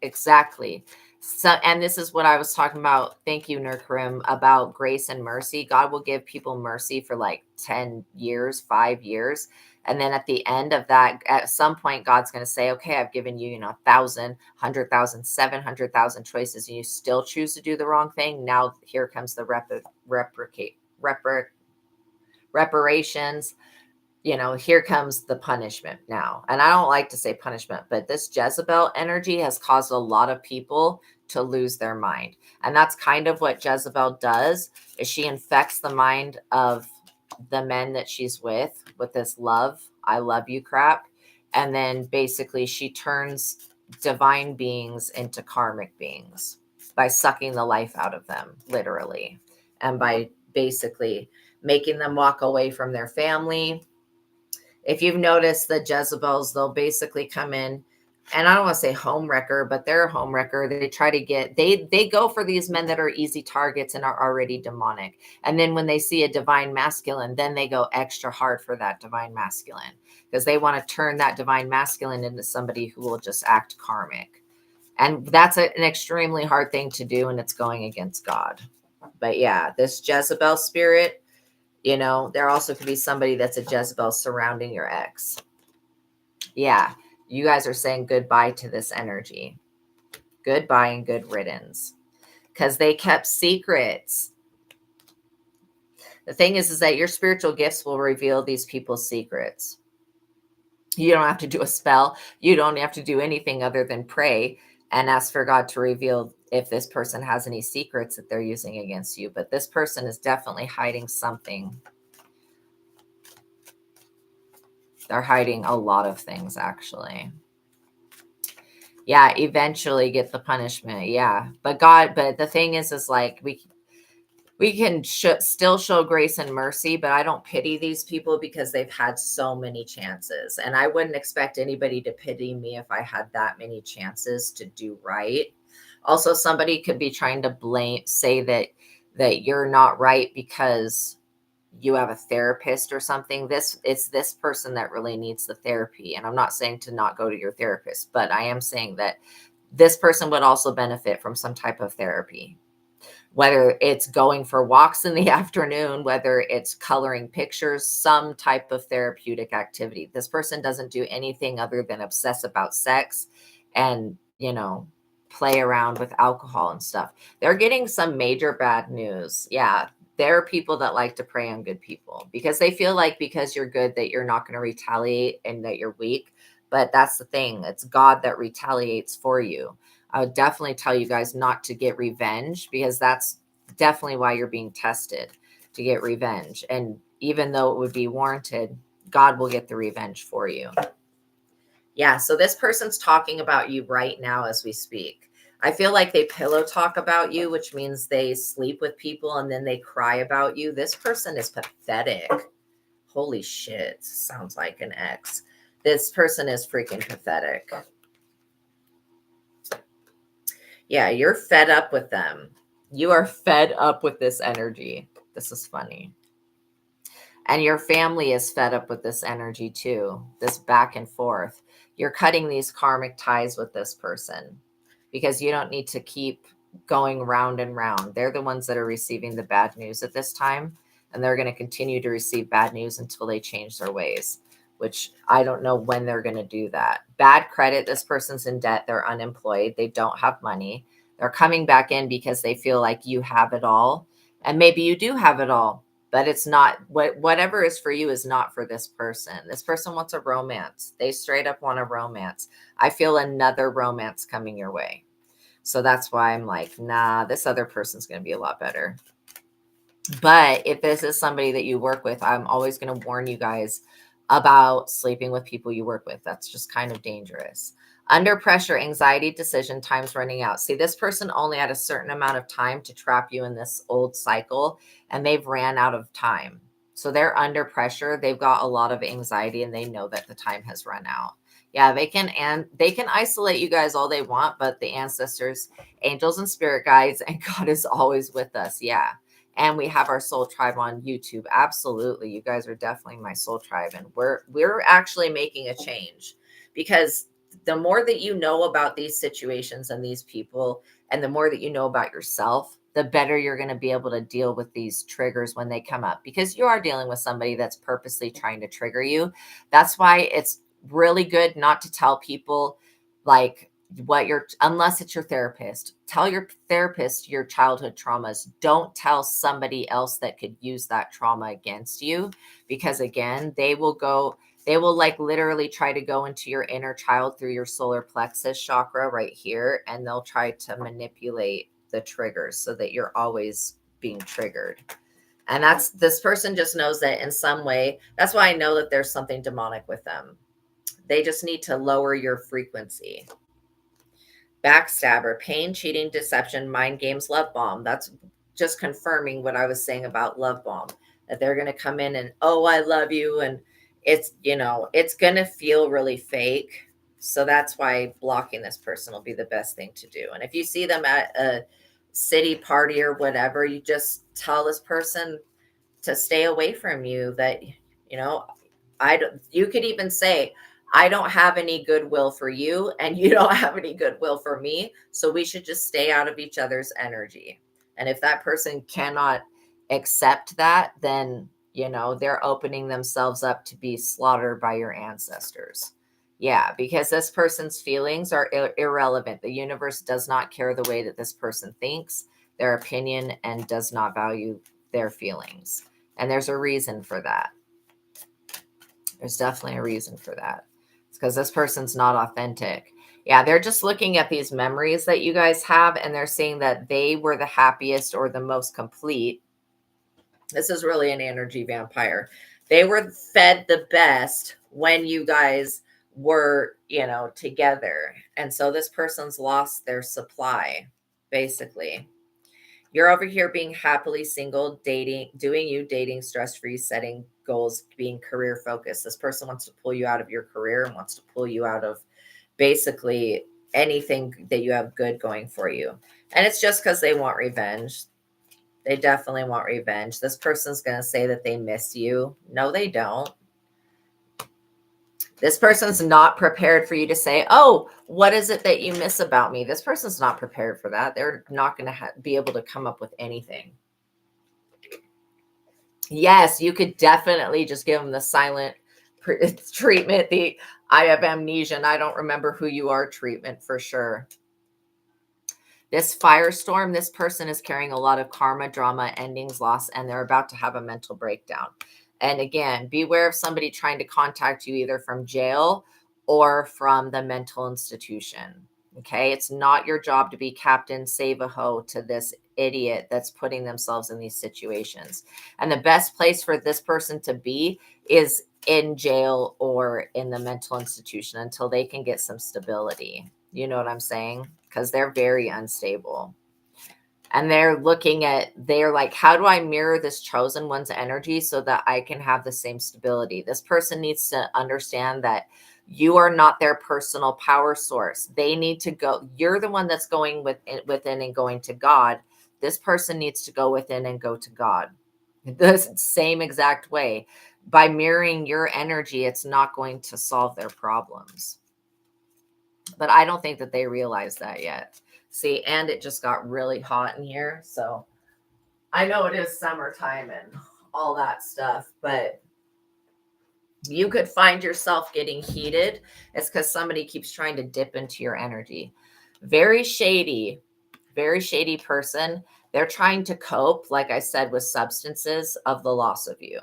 exactly. So, and this is what I was talking about. Thank you, Nurkarim, about grace and mercy. God will give people mercy for like 10 years, 5 years. And then at the end of that, at some point, God's going to say, okay, I've given you, 1,000, 100,000, 700,000 choices, and you still choose to do the wrong thing. Now here comes the reparations. Here comes the punishment now. And I don't like to say punishment, but this Jezebel energy has caused a lot of people to lose their mind. And that's kind of what Jezebel does, is she infects the mind of the men that she's with this I love you crap. And then basically she turns divine beings into karmic beings by sucking the life out of them, literally. And by basically making them walk away from their family. If you've noticed the Jezebels, they'll basically come in, and I don't want to say home wrecker, but they're a home wrecker. They try to get, they go for these men that are easy targets and are already demonic. And then when they see a divine masculine, then they go extra hard for that divine masculine, because they want to turn that divine masculine into somebody who will just act karmic. And that's an extremely hard thing to do, and it's going against God. But yeah, this Jezebel spirit, there also could be somebody that's a Jezebel surrounding your ex. Yeah, you guys are saying goodbye to this energy. Goodbye and good riddance. Because they kept secrets. The thing is that your spiritual gifts will reveal these people's secrets. You don't have to do a spell. You don't have to do anything other than pray and ask for God to reveal if this person has any secrets that they're using against you. But this person is definitely hiding something. They're hiding a lot of things, actually. Yeah, eventually get the punishment. Yeah. But the thing is like, we can still show grace and mercy, but I don't pity these people because they've had so many chances. And I wouldn't expect anybody to pity me if I had that many chances to do right. Also, somebody could be trying to say that you're not right because you have a therapist or something. It's this person that really needs the therapy. And I'm not saying to not go to your therapist, but I am saying that this person would also benefit from some type of therapy, whether it's going for walks in the afternoon, whether it's coloring pictures, some type of therapeutic activity. This person doesn't do anything other than obsess about sex and, play around with alcohol and stuff. They're getting some major bad news. Yeah. There are people that like to prey on good people because they feel like because you're good that you're not going to retaliate and that you're weak. But that's the thing. It's God that retaliates for you. I would definitely tell you guys not to get revenge, because that's definitely why you're being tested, to get revenge. And even though it would be warranted, God will get the revenge for you. Yeah, so this person's talking about you right now as we speak. I feel like they pillow talk about you, which means they sleep with people and then they cry about you. This person is pathetic. Holy shit. Sounds like an ex. This person is freaking pathetic. Yeah, you're fed up with them. You are fed up with this energy. This is funny. And your family is fed up with this energy too, this back and forth. You're cutting these karmic ties with this person because you don't need to keep going round and round. They're the ones that are receiving the bad news at this time, and they're going to continue to receive bad news until they change their ways, which I don't know when they're going to do that. Bad credit, this person's in debt, they're unemployed, they don't have money. They're coming back in because they feel like you have it all, and maybe you do have it all, but it's not whatever is for you is not for this person. This person wants a romance. They straight up want a romance. I feel another romance coming your way. So that's why I'm like, nah, this other person's going to be a lot better. But if this is somebody that you work with, I'm always going to warn you guys about sleeping with people you work with. That's just kind of dangerous. Under pressure, anxiety, decision, time's running out. See, this person only had a certain amount of time to trap you in this old cycle, and they've ran out of time. So they're under pressure. They've got a lot of anxiety, and they know that the time has run out. Yeah, they can isolate you guys all they want, but the ancestors, angels, and spirit guides, and God is always with us. Yeah. And we have our soul tribe on YouTube. Absolutely. You guys are definitely my soul tribe. And we're actually making a change, because the more that you know about these situations and these people, and the more that you know about yourself, the better you're going to be able to deal with these triggers when they come up, because you are dealing with somebody that's purposely trying to trigger you. That's why it's really good not to tell people like unless it's your therapist. Tell your therapist your childhood traumas. Don't tell somebody else that could use that trauma against you, because again, they will like literally try to go into your inner child through your solar plexus chakra right here, and they'll try to manipulate the triggers so that you're always being triggered. And this person just knows that in some way. That's why I know that there's something demonic with them. They just need to lower your frequency. Backstabber, pain, cheating, deception, mind games, love bomb. That's just confirming what I was saying about love bomb, that they're going to come in and, oh, I love you. And it's, it's going to feel really fake. So that's why blocking this person will be the best thing to do. And if you see them at a city party or whatever, you just tell this person to stay away from you, that, you could even say, I don't have any goodwill for you, and you don't have any goodwill for me. So we should just stay out of each other's energy. And if that person cannot accept that, then, they're opening themselves up to be slaughtered by your ancestors. Yeah, because this person's feelings are irrelevant. The universe does not care the way that this person thinks, their opinion, and does not value their feelings. And there's a reason for that. There's definitely a reason for that. It's because this person's not authentic. Yeah, they're just looking at these memories that you guys have, and they're saying that they were the happiest or the most complete. This is really an energy vampire. They were fed the best when you guys were, together. And so this person's lost their supply, basically. You're over here being happily single, dating, dating, stress-free, setting goals, being career focused. This person wants to pull you out of your career and wants to pull you out of basically anything that you have good going for you. And it's just because they want revenge. They definitely want revenge. This person's going to say that they miss you. No, they don't. This person's not prepared for you to say, oh, what is it that you miss about me? This person's not prepared for that. They're not going to be able to come up with anything. Yes, you could definitely just give them the silent treatment, I have amnesia and I don't remember who you are treatment for sure. This firestorm, this person is carrying a lot of karma, drama, endings, loss, and they're about to have a mental breakdown. And again, beware of somebody trying to contact you either from jail or from the mental institution. Okay. It's not your job to be Captain Save-A-Ho to this idiot that's putting themselves in these situations. And the best place for this person to be is in jail or in the mental institution until they can get some stability. You know what I'm saying? Because they're very unstable. And they're like, how do I mirror this chosen one's energy so that I can have the same stability? This person needs to understand that you are not their personal power source. They need to go. You're the one that's going within and going to God. This person needs to go within and go to God the same exact way. By mirroring your energy, it's not going to solve their problems. But I don't think that they realize that yet. See, and it just got really hot in here. So I know it is summertime and all that stuff, but you could find yourself getting heated. It's because somebody keeps trying to dip into your energy. Very shady person. They're trying to cope, like I said, with substances of the loss of you.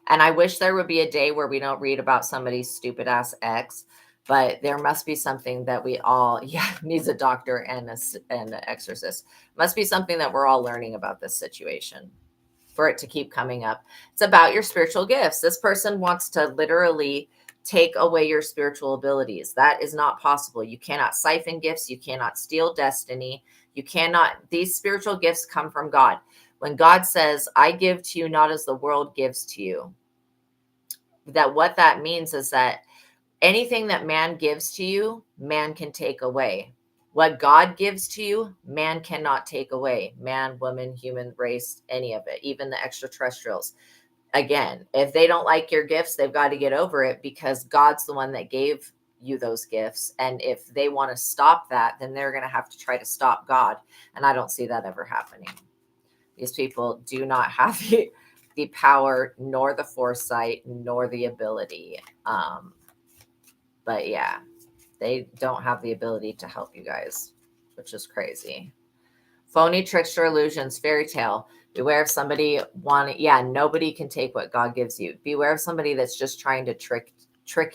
And I wish there would be a day where we don't read about somebody's stupid ass ex, but there must be something that we all, needs a doctor and an exorcist. Must be something that we're all learning about this situation for it to keep coming up. It's about your spiritual gifts. This person wants to literally take away your spiritual abilities. That is not possible. You cannot siphon gifts. You cannot steal destiny. You cannot, these spiritual gifts come from God. When God says, I give to you not as the world gives to you, that what that means is that anything that man gives to you, man can take away. What God gives to you, man cannot take away. Man, woman, human race, any of it, even the extraterrestrials. Again, if they don't like your gifts, they've got to get over it because God's the one that gave you those gifts. And if they want to stop that, then they're going to have to try to stop God. And I don't see that ever happening. These people do not have the power, nor the foresight, nor the ability. But yeah, they don't have the ability to help you guys, which is crazy. Phony, trickster, illusions, fairy tale. Beware of somebody nobody can take what God gives you. Beware of somebody that's just trying to trick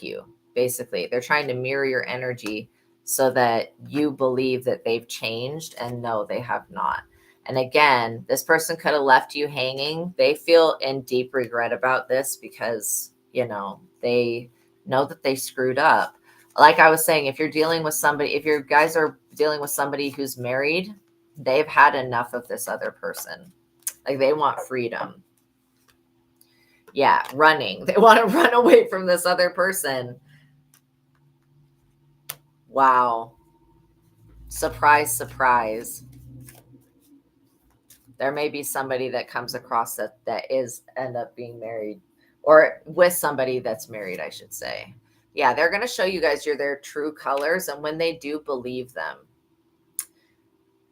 you. Basically, they're trying to mirror your energy so that you believe that they've changed, and no, they have not. And again, this person could have left you hanging. They feel in deep regret about this because, they know that they screwed up. Like I was saying, if you're dealing with somebody, if your guys are dealing with somebody who's married, they've had enough of this other person. Like they want freedom. Yeah, running. They want to run away from this other person. Wow. Surprise, surprise. There may be somebody that comes across that is end up being married or with somebody that's married, I should say. Yeah, they're going to show you guys their true colors. And when they do, believe them.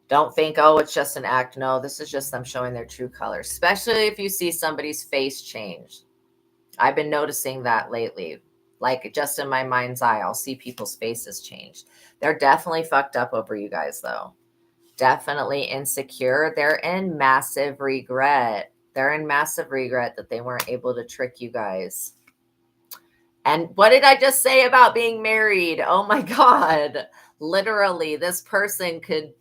Don't think, oh, it's just an act. No, this is just them showing their true colors, especially if you see somebody's face change. I've been noticing that lately. Like just in my mind's eye, I'll see people's faces change. They're definitely fucked up over you guys, though. Definitely insecure. They're in massive regret. They're in massive regret that they weren't able to trick you guys. And what did I just say about being married? Oh my God. Literally, this person could,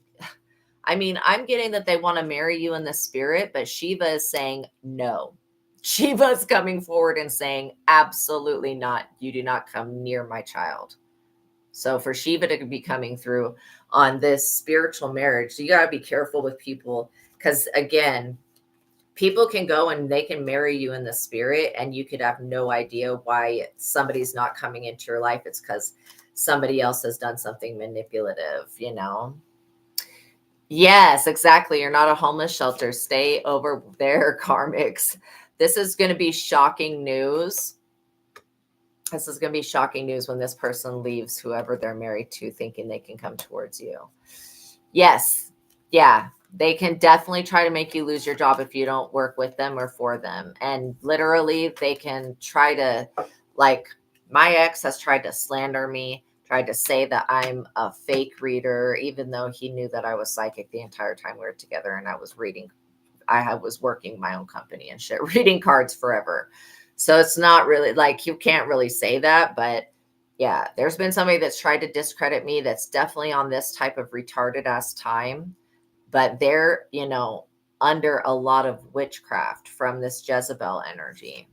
I'm getting that they want to marry you in the spirit, but Shiva is saying no. Shiva is coming forward and saying, absolutely not. You do not come near my child. So for Shiva to be coming through on this spiritual marriage, you got to be careful with people because, again, people can go and they can marry you in the spirit and you could have no idea why somebody's not coming into your life. It's because somebody else has done something manipulative, Yes, exactly. You're not a homeless shelter. Stay over there, karmics. This is going to be shocking news. This is going to be shocking news when this person leaves whoever they're married to thinking they can come towards you. Yes. Yeah. They can definitely try to make you lose your job if you don't work with them or for them. And literally they can try to, like my ex has tried to slander me, tried to say that I'm a fake reader, even though he knew that I was psychic the entire time we were together and I was working my own company and shit, reading cards forever. So it's not really like you can't really say that, but Yeah, there's been somebody that's tried to discredit me that's definitely on this type of retarded ass time, but they're, under a lot of witchcraft from this Jezebel energy.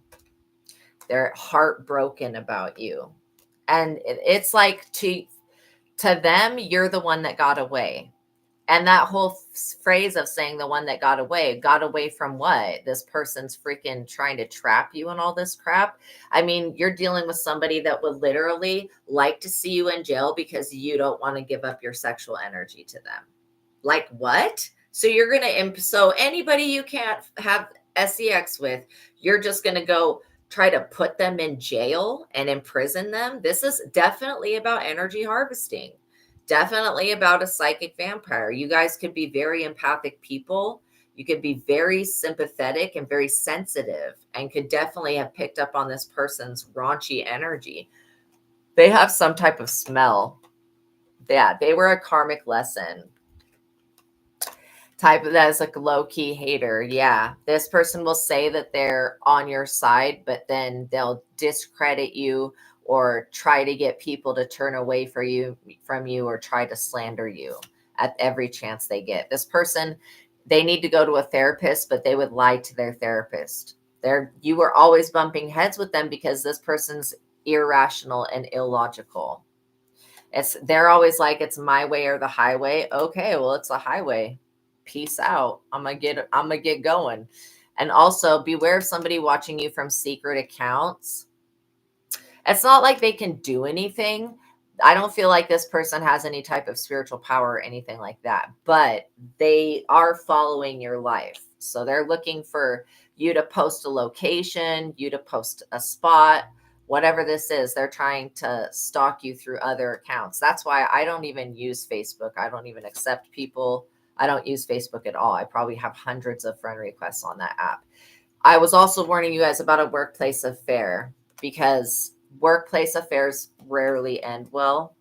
They're heartbroken about you. And it's like to them, you're the one that got away. And that whole phrase of saying the one that got away from what? This person's freaking trying to trap you and all this crap. I mean, you're dealing with somebody that would literally like to see you in jail because you don't want to give up your sexual energy to them. Like what? So you're going to, so anybody you can't have sex with, you're just going to go try to put them in jail and imprison them. This is definitely about energy harvesting. Definitely about a psychic vampire. You guys could be very empathic people. You could be very sympathetic and very sensitive and could definitely have picked up on this person's raunchy energy. They have some type of smell. Yeah, they were a karmic lesson. Type of that is like a low-key hater. Yeah, this person will say that they're on your side, but then they'll discredit you or try to get people to turn away from you or try to slander you at every chance they get. This person, they need to go to a therapist, but they would lie to their therapist. You were always bumping heads with them because this person's irrational and illogical. They're always like, it's my way or the highway. Okay, well, it's a highway. Peace out. I'm gonna get going. And also beware of somebody watching you from secret accounts. It's not like they can do anything. I don't feel like this person has any type of spiritual power or anything like that, but they are following your life. So they're looking for you to post a location, you to post a spot, whatever this is. They're trying to stalk you through other accounts. That's why I don't even use Facebook. I don't even accept people. I don't use Facebook at all. I probably have hundreds of friend requests on that app. I was also warning you guys about a workplace affair because workplace affairs rarely end well.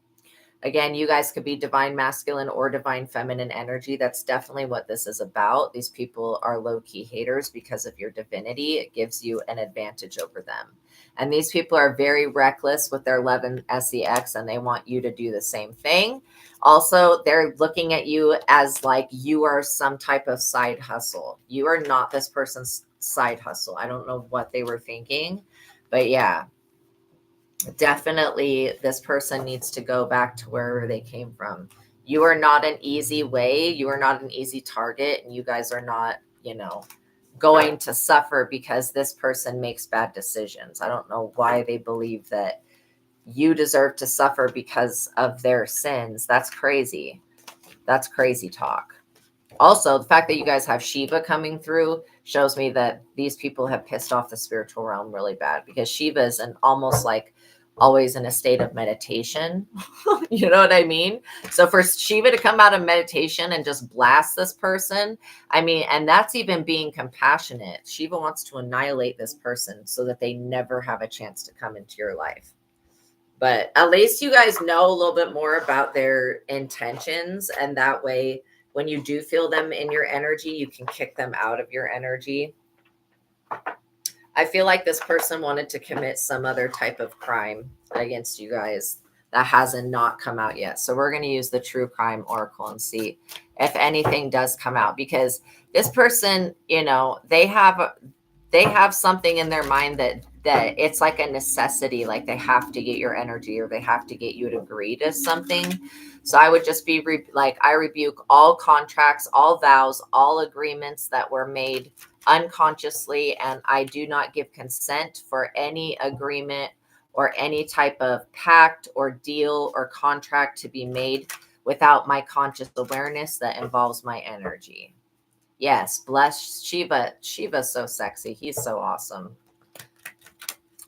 Again, you guys could be divine masculine or divine feminine energy. That's definitely what this is about. These people are low-key haters because of your divinity. It gives you an advantage over them. And these people are very reckless with their 11 SEX, and they want you to do the same thing. Also, they're looking at you as like you are some type of side hustle. You are not this person's side hustle. I don't know what they were thinking, but yeah. Definitely this person needs to go back to wherever they came from. You are not an easy way. You are not an easy target. And you guys are not, going to suffer because this person makes bad decisions. I don't know why they believe that you deserve to suffer because of their sins. That's crazy. That's crazy talk. Also, the fact that you guys have Shiva coming through shows me that these people have pissed off the spiritual realm really bad because Shiva is almost like always in a state of meditation. You know what I mean? So for Shiva to come out of meditation and just blast this person, and that's even being compassionate. Shiva wants to annihilate this person so that they never have a chance to come into your life. But at least you guys know a little bit more about their intentions. And that way, when you do feel them in your energy, you can kick them out of your energy. I feel like this person wanted to commit some other type of crime against you guys that hasn't not come out yet. So we're going to use the true crime oracle and see if anything does come out, because this person, they have something in their mind that it's like a necessity, like they have to get your energy or they have to get you to agree to something. So I would just be I rebuke all contracts, all vows, all agreements that were made unconsciously, and I do not give consent for any agreement or any type of pact or deal or contract to be made without my conscious awareness that involves my energy. Yes, bless Shiva. Shiva's so sexy. He's so awesome.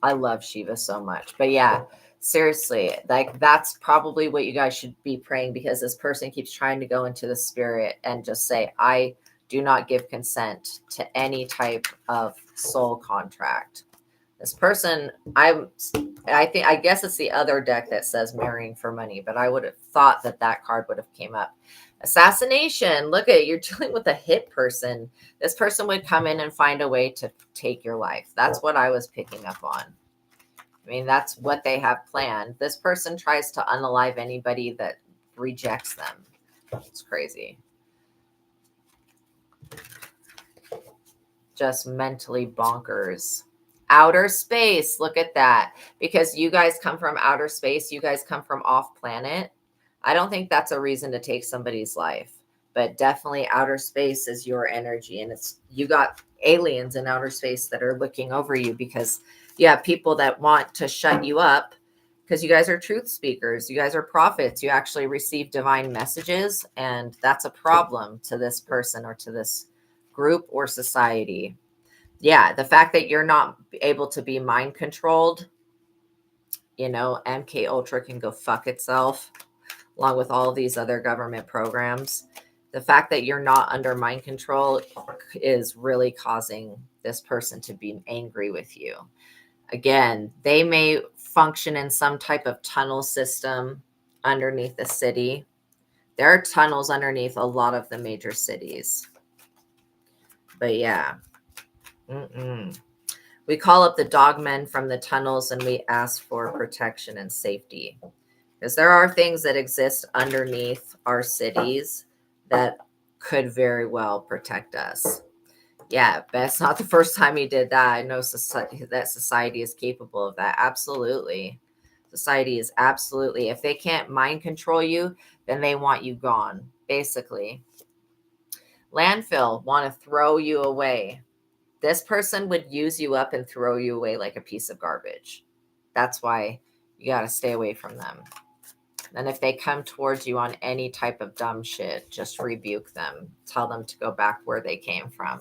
I love Shiva so much. But yeah, seriously, that's probably what you guys should be praying, because this person keeps trying to go into the spirit and just say, I do not give consent to any type of soul contract. This person, I guess it's the other deck that says marrying for money, but I would have thought that card would have came up. Assassination. Look at it. You're dealing with a hit person. This person would come in and find a way to take your life. That's what I was picking up on. I mean, that's what they have planned. This person tries to unalive anybody that rejects them. It's crazy. Just mentally bonkers. Outer space. Look at that. Because you guys come from outer space. You guys come from off planet. I don't think that's a reason to take somebody's life. But definitely outer space is your energy. And it's you got aliens in outer space that are looking over you because you have people that want to shut you up because you guys are truth speakers. You guys are prophets. You actually receive divine messages. And that's a problem to this person or to this group or society. Yeah, the fact that you're not able to be mind controlled, you know, MK Ultra can go fuck itself, along with all these other government programs. The fact that you're not under mind control is really causing this person to be angry with you. Again, they may function in some type of tunnel system underneath the city. There are tunnels underneath a lot of the major cities. But yeah. We call up the dogmen from the tunnels and we ask for protection and safety. Because there are things that exist underneath our cities that could very well protect us. Yeah, but it's not the first time he did that. I know that society is capable of that. Absolutely. Society is absolutely. If they can't mind control you, then they want you gone, basically. Landfill, want to throw you away. This person would use you up and throw you away like a piece of garbage. That's why you got to stay away from them. And if they come towards you on any type of dumb shit, just rebuke them. Tell them to go back where they came from.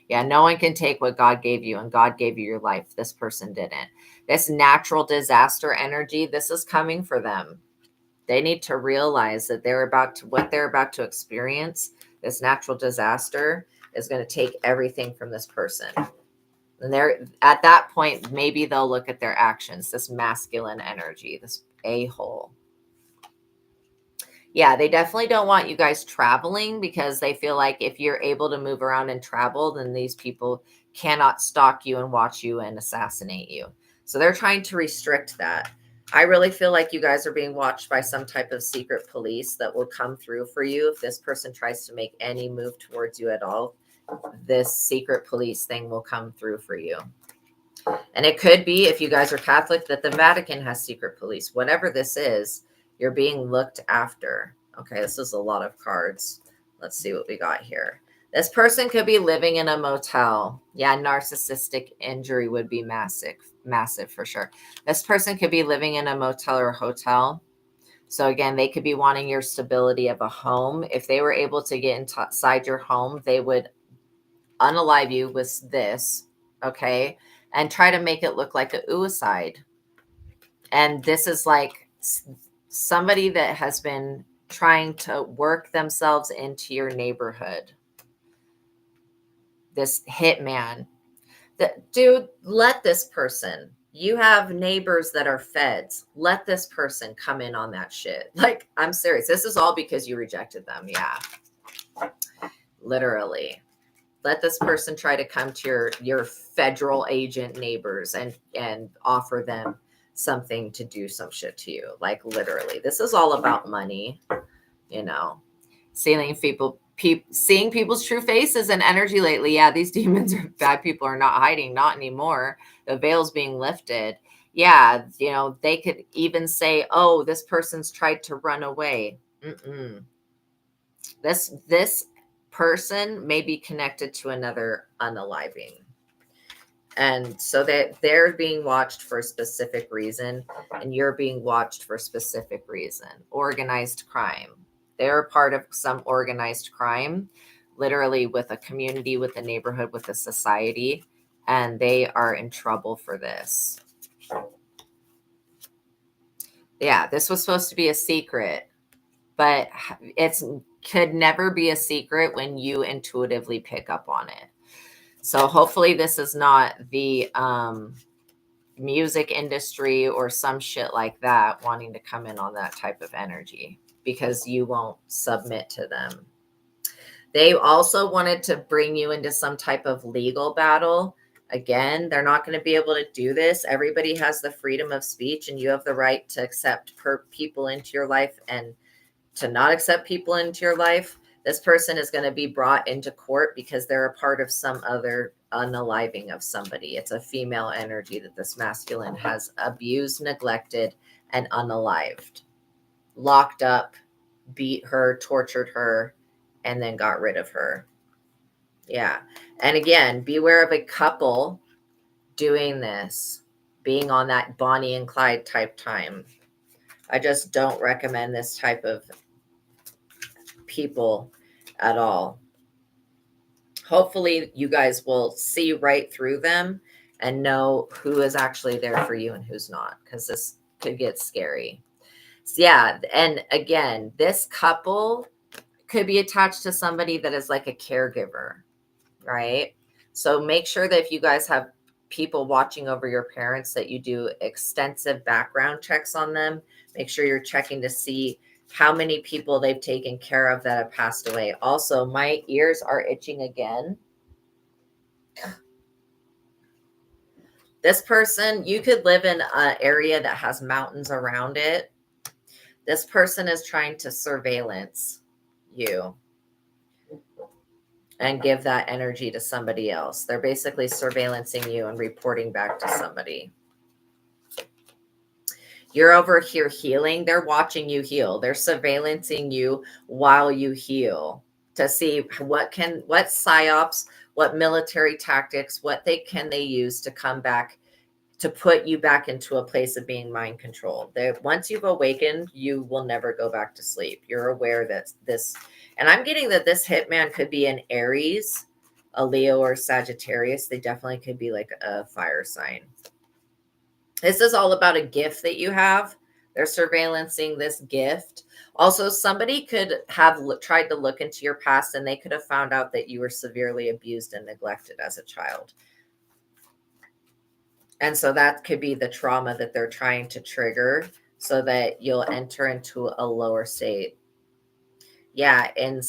Yeah, no one can take what God gave you, and God gave you your life. This person didn't. This natural disaster energy, this is coming for them. They need to realize that what they're about to experience, this natural disaster, is going to take everything from this person. And they're at that point, maybe they'll look at their actions, this masculine energy, this a-hole. Yeah, they definitely don't want you guys traveling because they feel like if you're able to move around and travel, then these people cannot stalk you and watch you and assassinate you. So they're trying to restrict that. I really feel like you guys are being watched by some type of secret police that will come through for you. If this person tries to make any move towards you at all, this secret police thing will come through for you. And it could be, if you guys are Catholic, that the Vatican has secret police. Whatever this is, you're being looked after. Okay, this is a lot of cards. Let's see what we got here. This person could be living in a motel. Yeah, narcissistic injury would be massive for sure. This person could be living in a motel or hotel. So again, they could be wanting your stability of a home. If they were able to get inside your home, they would unalive you with this, okay, and try to make it look like a suicide. And this is like somebody that has been trying to work themselves into your neighborhood. This hitman. Dude, let this person. You have neighbors that are feds. Let this person come in on that shit. Like, I'm serious. This is all because you rejected them. Yeah. Literally. Let this person try to come to your federal agent neighbors and offer them something to do some shit to you. Like, literally. This is all about money, you know. Seeing people's true faces and energy lately. Yeah, these demons or bad people are not hiding, not anymore. The veil's being lifted. Yeah, you know, they could even say, oh, this person's tried to run away. This person may be connected to another unaliving. And so that they're being watched for a specific reason, and you're being watched for a specific reason. Organized crime. They're part of some organized crime, literally with a community, with a neighborhood, with a society, and they are in trouble for this. Yeah, this was supposed to be a secret, but it could never be a secret when you intuitively pick up on it. So hopefully this is not the music industry or some shit like that wanting to come in on that type of energy, because you won't submit to them. They also wanted to bring you into some type of legal battle Again, they're not going to be able to do this. Everybody has the freedom of speech, and you have the right to accept people into your life and to not accept people into your life. This person is going to be brought into court because they're a part of some other unaliving of somebody. It's a female energy that this masculine has abused, neglected, and unalived, locked up, beat her, tortured her, and then got rid of her. Yeah. And again, beware of a couple doing this, being on that Bonnie and Clyde type time. I just don't recommend this type of people at all. Hopefully you guys will see right through them and know who is actually there for you and who's not, because this could get scary. So yeah, and again, this couple could be attached to somebody that is like a caregiver, right? So make sure that if you guys have people watching over your parents, that you do extensive background checks on them. Make sure you're checking to see how many people they've taken care of that have passed away. Also, my ears are itching again. This person, you could live in an area that has mountains around it. This person is trying to surveillance you and give that energy to somebody else. They're basically surveillancing you and reporting back to somebody. You're over here healing. They're watching you heal. They're surveillancing you while you heal to see what psyops, what military tactics, what can they use to come back, to put you back into a place of being mind controlled. Once you've awakened, you will never go back to sleep. You're aware that this, and I'm getting that this hitman could be an Aries, a Leo, or Sagittarius. They definitely could be like a fire sign. This is all about a gift that you have. They're surveillancing this gift. Also, somebody could have tried to look into your past, and they could have found out that you were severely abused and neglected as a child. And so that could be the trauma that they're trying to trigger so that you'll enter into a lower state. Yeah, an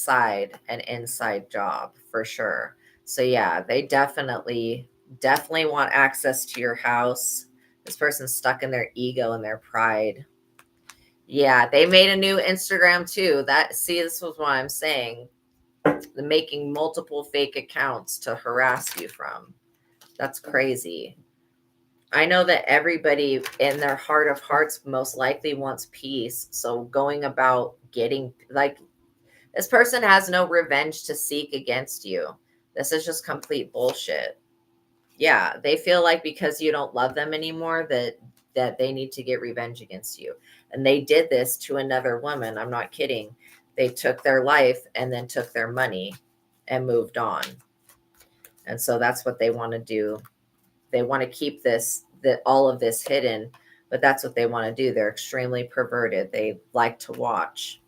inside job for sure. So yeah, they definitely want access to your house. This person's stuck in their ego and their pride. Yeah, they made a new Instagram too. This was what I'm saying. Making multiple fake accounts to harass you from. That's crazy. I know that everybody in their heart of hearts most likely wants peace. So going about getting, like, this person has no revenge to seek against you. This is just complete bullshit. Yeah, they feel like because you don't love them anymore that they need to get revenge against you. And they did this to another woman. I'm not kidding. They took their life and then took their money and moved on. And so that's what they want to do. They want to keep all of this hidden, but that's what they want to do. They're extremely perverted. They like to watch.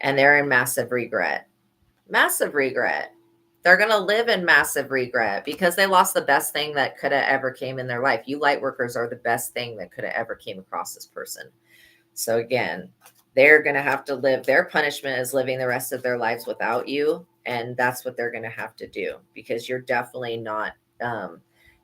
And they're in massive regret. Massive regret. They're going to live in massive regret because they lost the best thing that could have ever came in their life. You light workers are the best thing that could have ever came across this person. So again, they're going to have to live. Their punishment is living the rest of their lives without you. And that's what they're going to have to do because you're definitely not,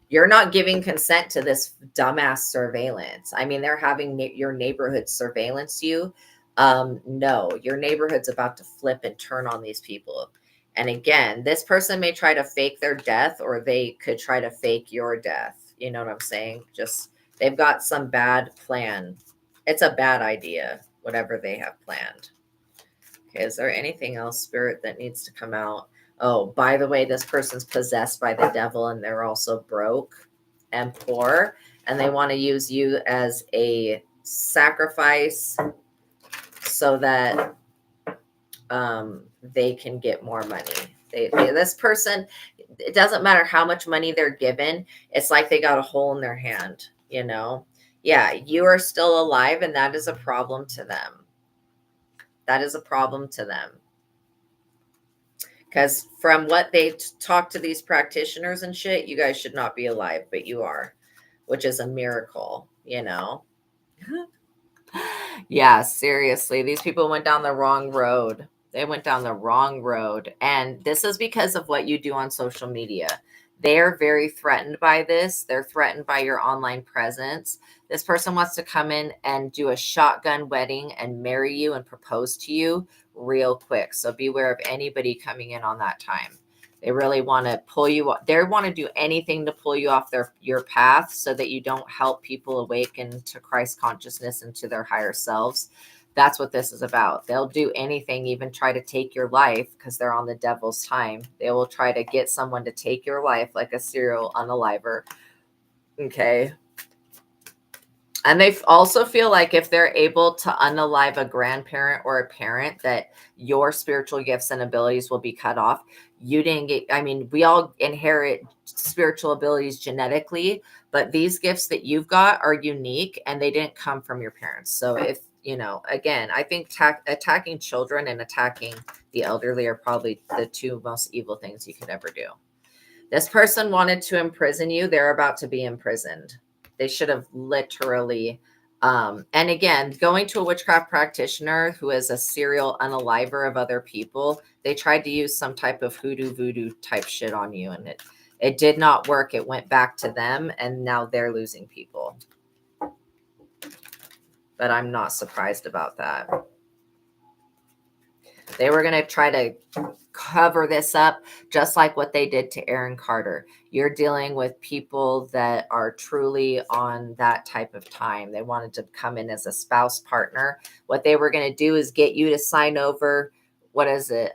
you're not giving consent to this dumbass surveillance. I mean, they're having your neighborhood surveillance you. No, your neighborhood's about to flip and turn on these people. And again, this person may try to fake their death, or they could try to fake your death. You know what I'm saying? Just, they've got some bad plan. It's a bad idea, whatever they have planned. Okay, is there anything else, Spirit, that needs to come out? Oh, by the way, this person's possessed by the devil, and they're also broke and poor, and they want to use you as a sacrifice so that they can get more money. This person, it doesn't matter how much money they're given. It's like they got a hole in their hand, you know? Yeah, you are still alive, and that is a problem to them. That is a problem to them. Because from what they talk to these practitioners and shit, you guys should not be alive, but you are, which is a miracle, you know? Yeah, seriously. These people went down the wrong road. They went down the wrong road. And this is because of what you do on social media. They're very threatened by this. They're threatened by your online presence. This person wants to come in and do a shotgun wedding and marry you and propose to you real quick. So beware of anybody coming in on that time. They really want to pull you. They want to do anything to pull you off your path so that you don't help people awaken to Christ consciousness and to their higher selves. That's what this is about. They'll do anything, even try to take your life because they're on the devil's time. They will try to get someone to take your life like a serial unaliver. Okay. And they also feel like if they're able to unalive a grandparent or a parent, that your spiritual gifts and abilities will be cut off. You didn't get, I mean, we all inherit spiritual abilities genetically, but these gifts that you've got are unique and they didn't come from your parents. So if, you know, again, I think attacking children and attacking the elderly are probably the two most evil things you could ever do. This person wanted to imprison you. They're about to be imprisoned. They should have literally, and again, going to a witchcraft practitioner who is a serial unaliver of other people, they tried to use some type of hoodoo voodoo type shit on you, and it did not work. It went back to them, and now they're losing people. But I'm not surprised about that. They were going to try to cover this up just like what they did to Aaron Carter. You're dealing with people that are truly on that type of time. They wanted to come in as a spouse partner. What they were going to do is get you to sign over, what is it?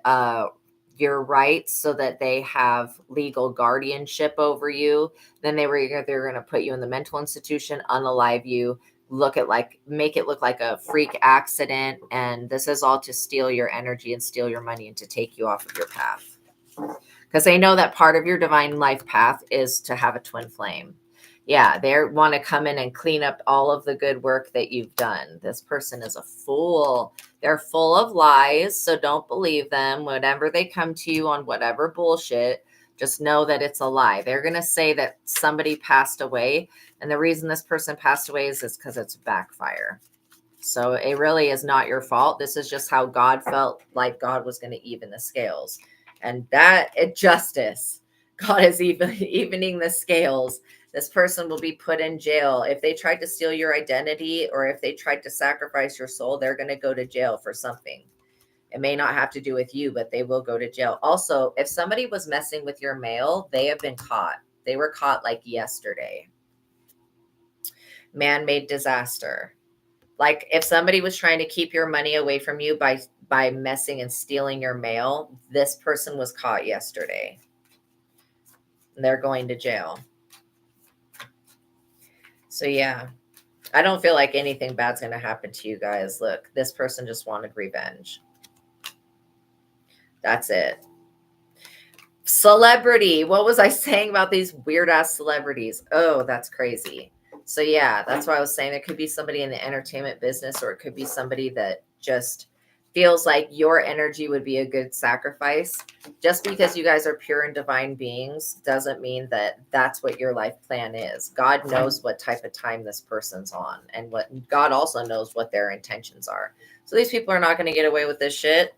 Your rights so that they have legal guardianship over you. Then they were going to put you in the mental institution, unalive you, make it look like a freak accident. And this is all to steal your energy and steal your money and to take you off of your path. Because they know that part of your divine life path is to have a twin flame. Yeah, they want to come in and clean up all of the good work that you've done. This person is a fool. They're full of lies, so don't believe them. Whenever they come to you on whatever bullshit, just know that it's a lie. They're going to say that somebody passed away, and the reason this person passed away is because it's backfire. So it really is not your fault. This is just how God felt like God was going to even the scales. And that justice, God is evening the scales. This person will be put in jail. If they tried to steal your identity or if they tried to sacrifice your soul, they're going to go to jail for something. It may not have to do with you, but they will go to jail. Also, if somebody was messing with your mail, they have been caught. They were caught like yesterday. Man-made disaster. Like if somebody was trying to keep your money away from you by messing and stealing your mail, this person was caught yesterday. And they're going to jail. So yeah, I don't feel like anything bad's going to happen to you guys. Look, this person just wanted revenge. That's it. Celebrity. What was I saying about these weird ass celebrities? Oh, that's crazy. So yeah, that's why I was saying there could be somebody in the entertainment business, or it could be somebody that just feels like your energy would be a good sacrifice. Just because you guys are pure and divine beings doesn't mean that that's what your life plan is. God knows what type of time this person's on, and God also knows what their intentions are. So these people are not going to get away with this shit.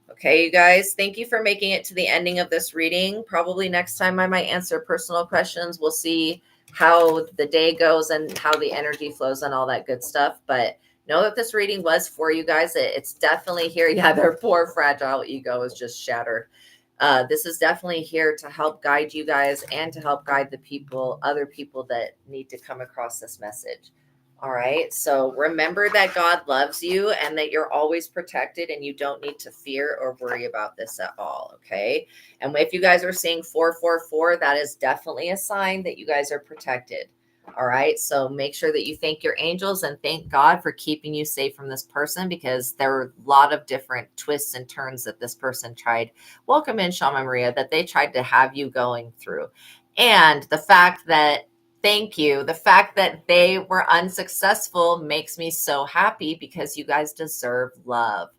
Okay, you guys, thank you for making it to the ending of this reading. Probably next time I might answer personal questions. We'll see how the day goes and how the energy flows and all that good stuff. But know that this reading was for you guys. It's definitely here. Yeah, their poor fragile ego is just shattered. This is definitely here to help guide you guys and to help guide the other people that need to come across this message. All right. So remember that God loves you and that you're always protected and you don't need to fear or worry about this at all. Okay. And if you guys are seeing 444, that is definitely a sign that you guys are protected. All right. So make sure that you thank your angels and thank God for keeping you safe from this person, because there were a lot of different twists and turns that this person tried. Welcome in, Shaman Maria, that they tried to have you going through. And the fact that thank you. The fact that they were unsuccessful makes me so happy, because you guys deserve love.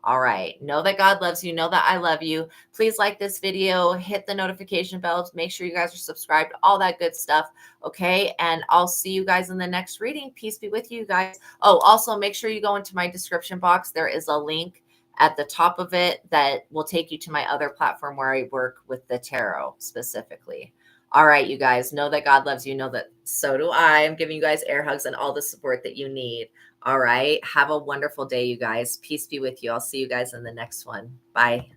All right. Know that God loves you. Know that I love you. Please like this video. Hit the notification bell. Make sure you guys are subscribed. All that good stuff. Okay. And I'll see you guys in the next reading. Peace be with you guys. Oh, also make sure you go into my description box. There is a link at the top of it that will take you to my other platform where I work with the tarot specifically. All right, you guys, know that God loves you. Know that so do I. I'm giving you guys air hugs and all the support that you need. All right. Have a wonderful day, you guys. Peace be with you. I'll see you guys in the next one. Bye.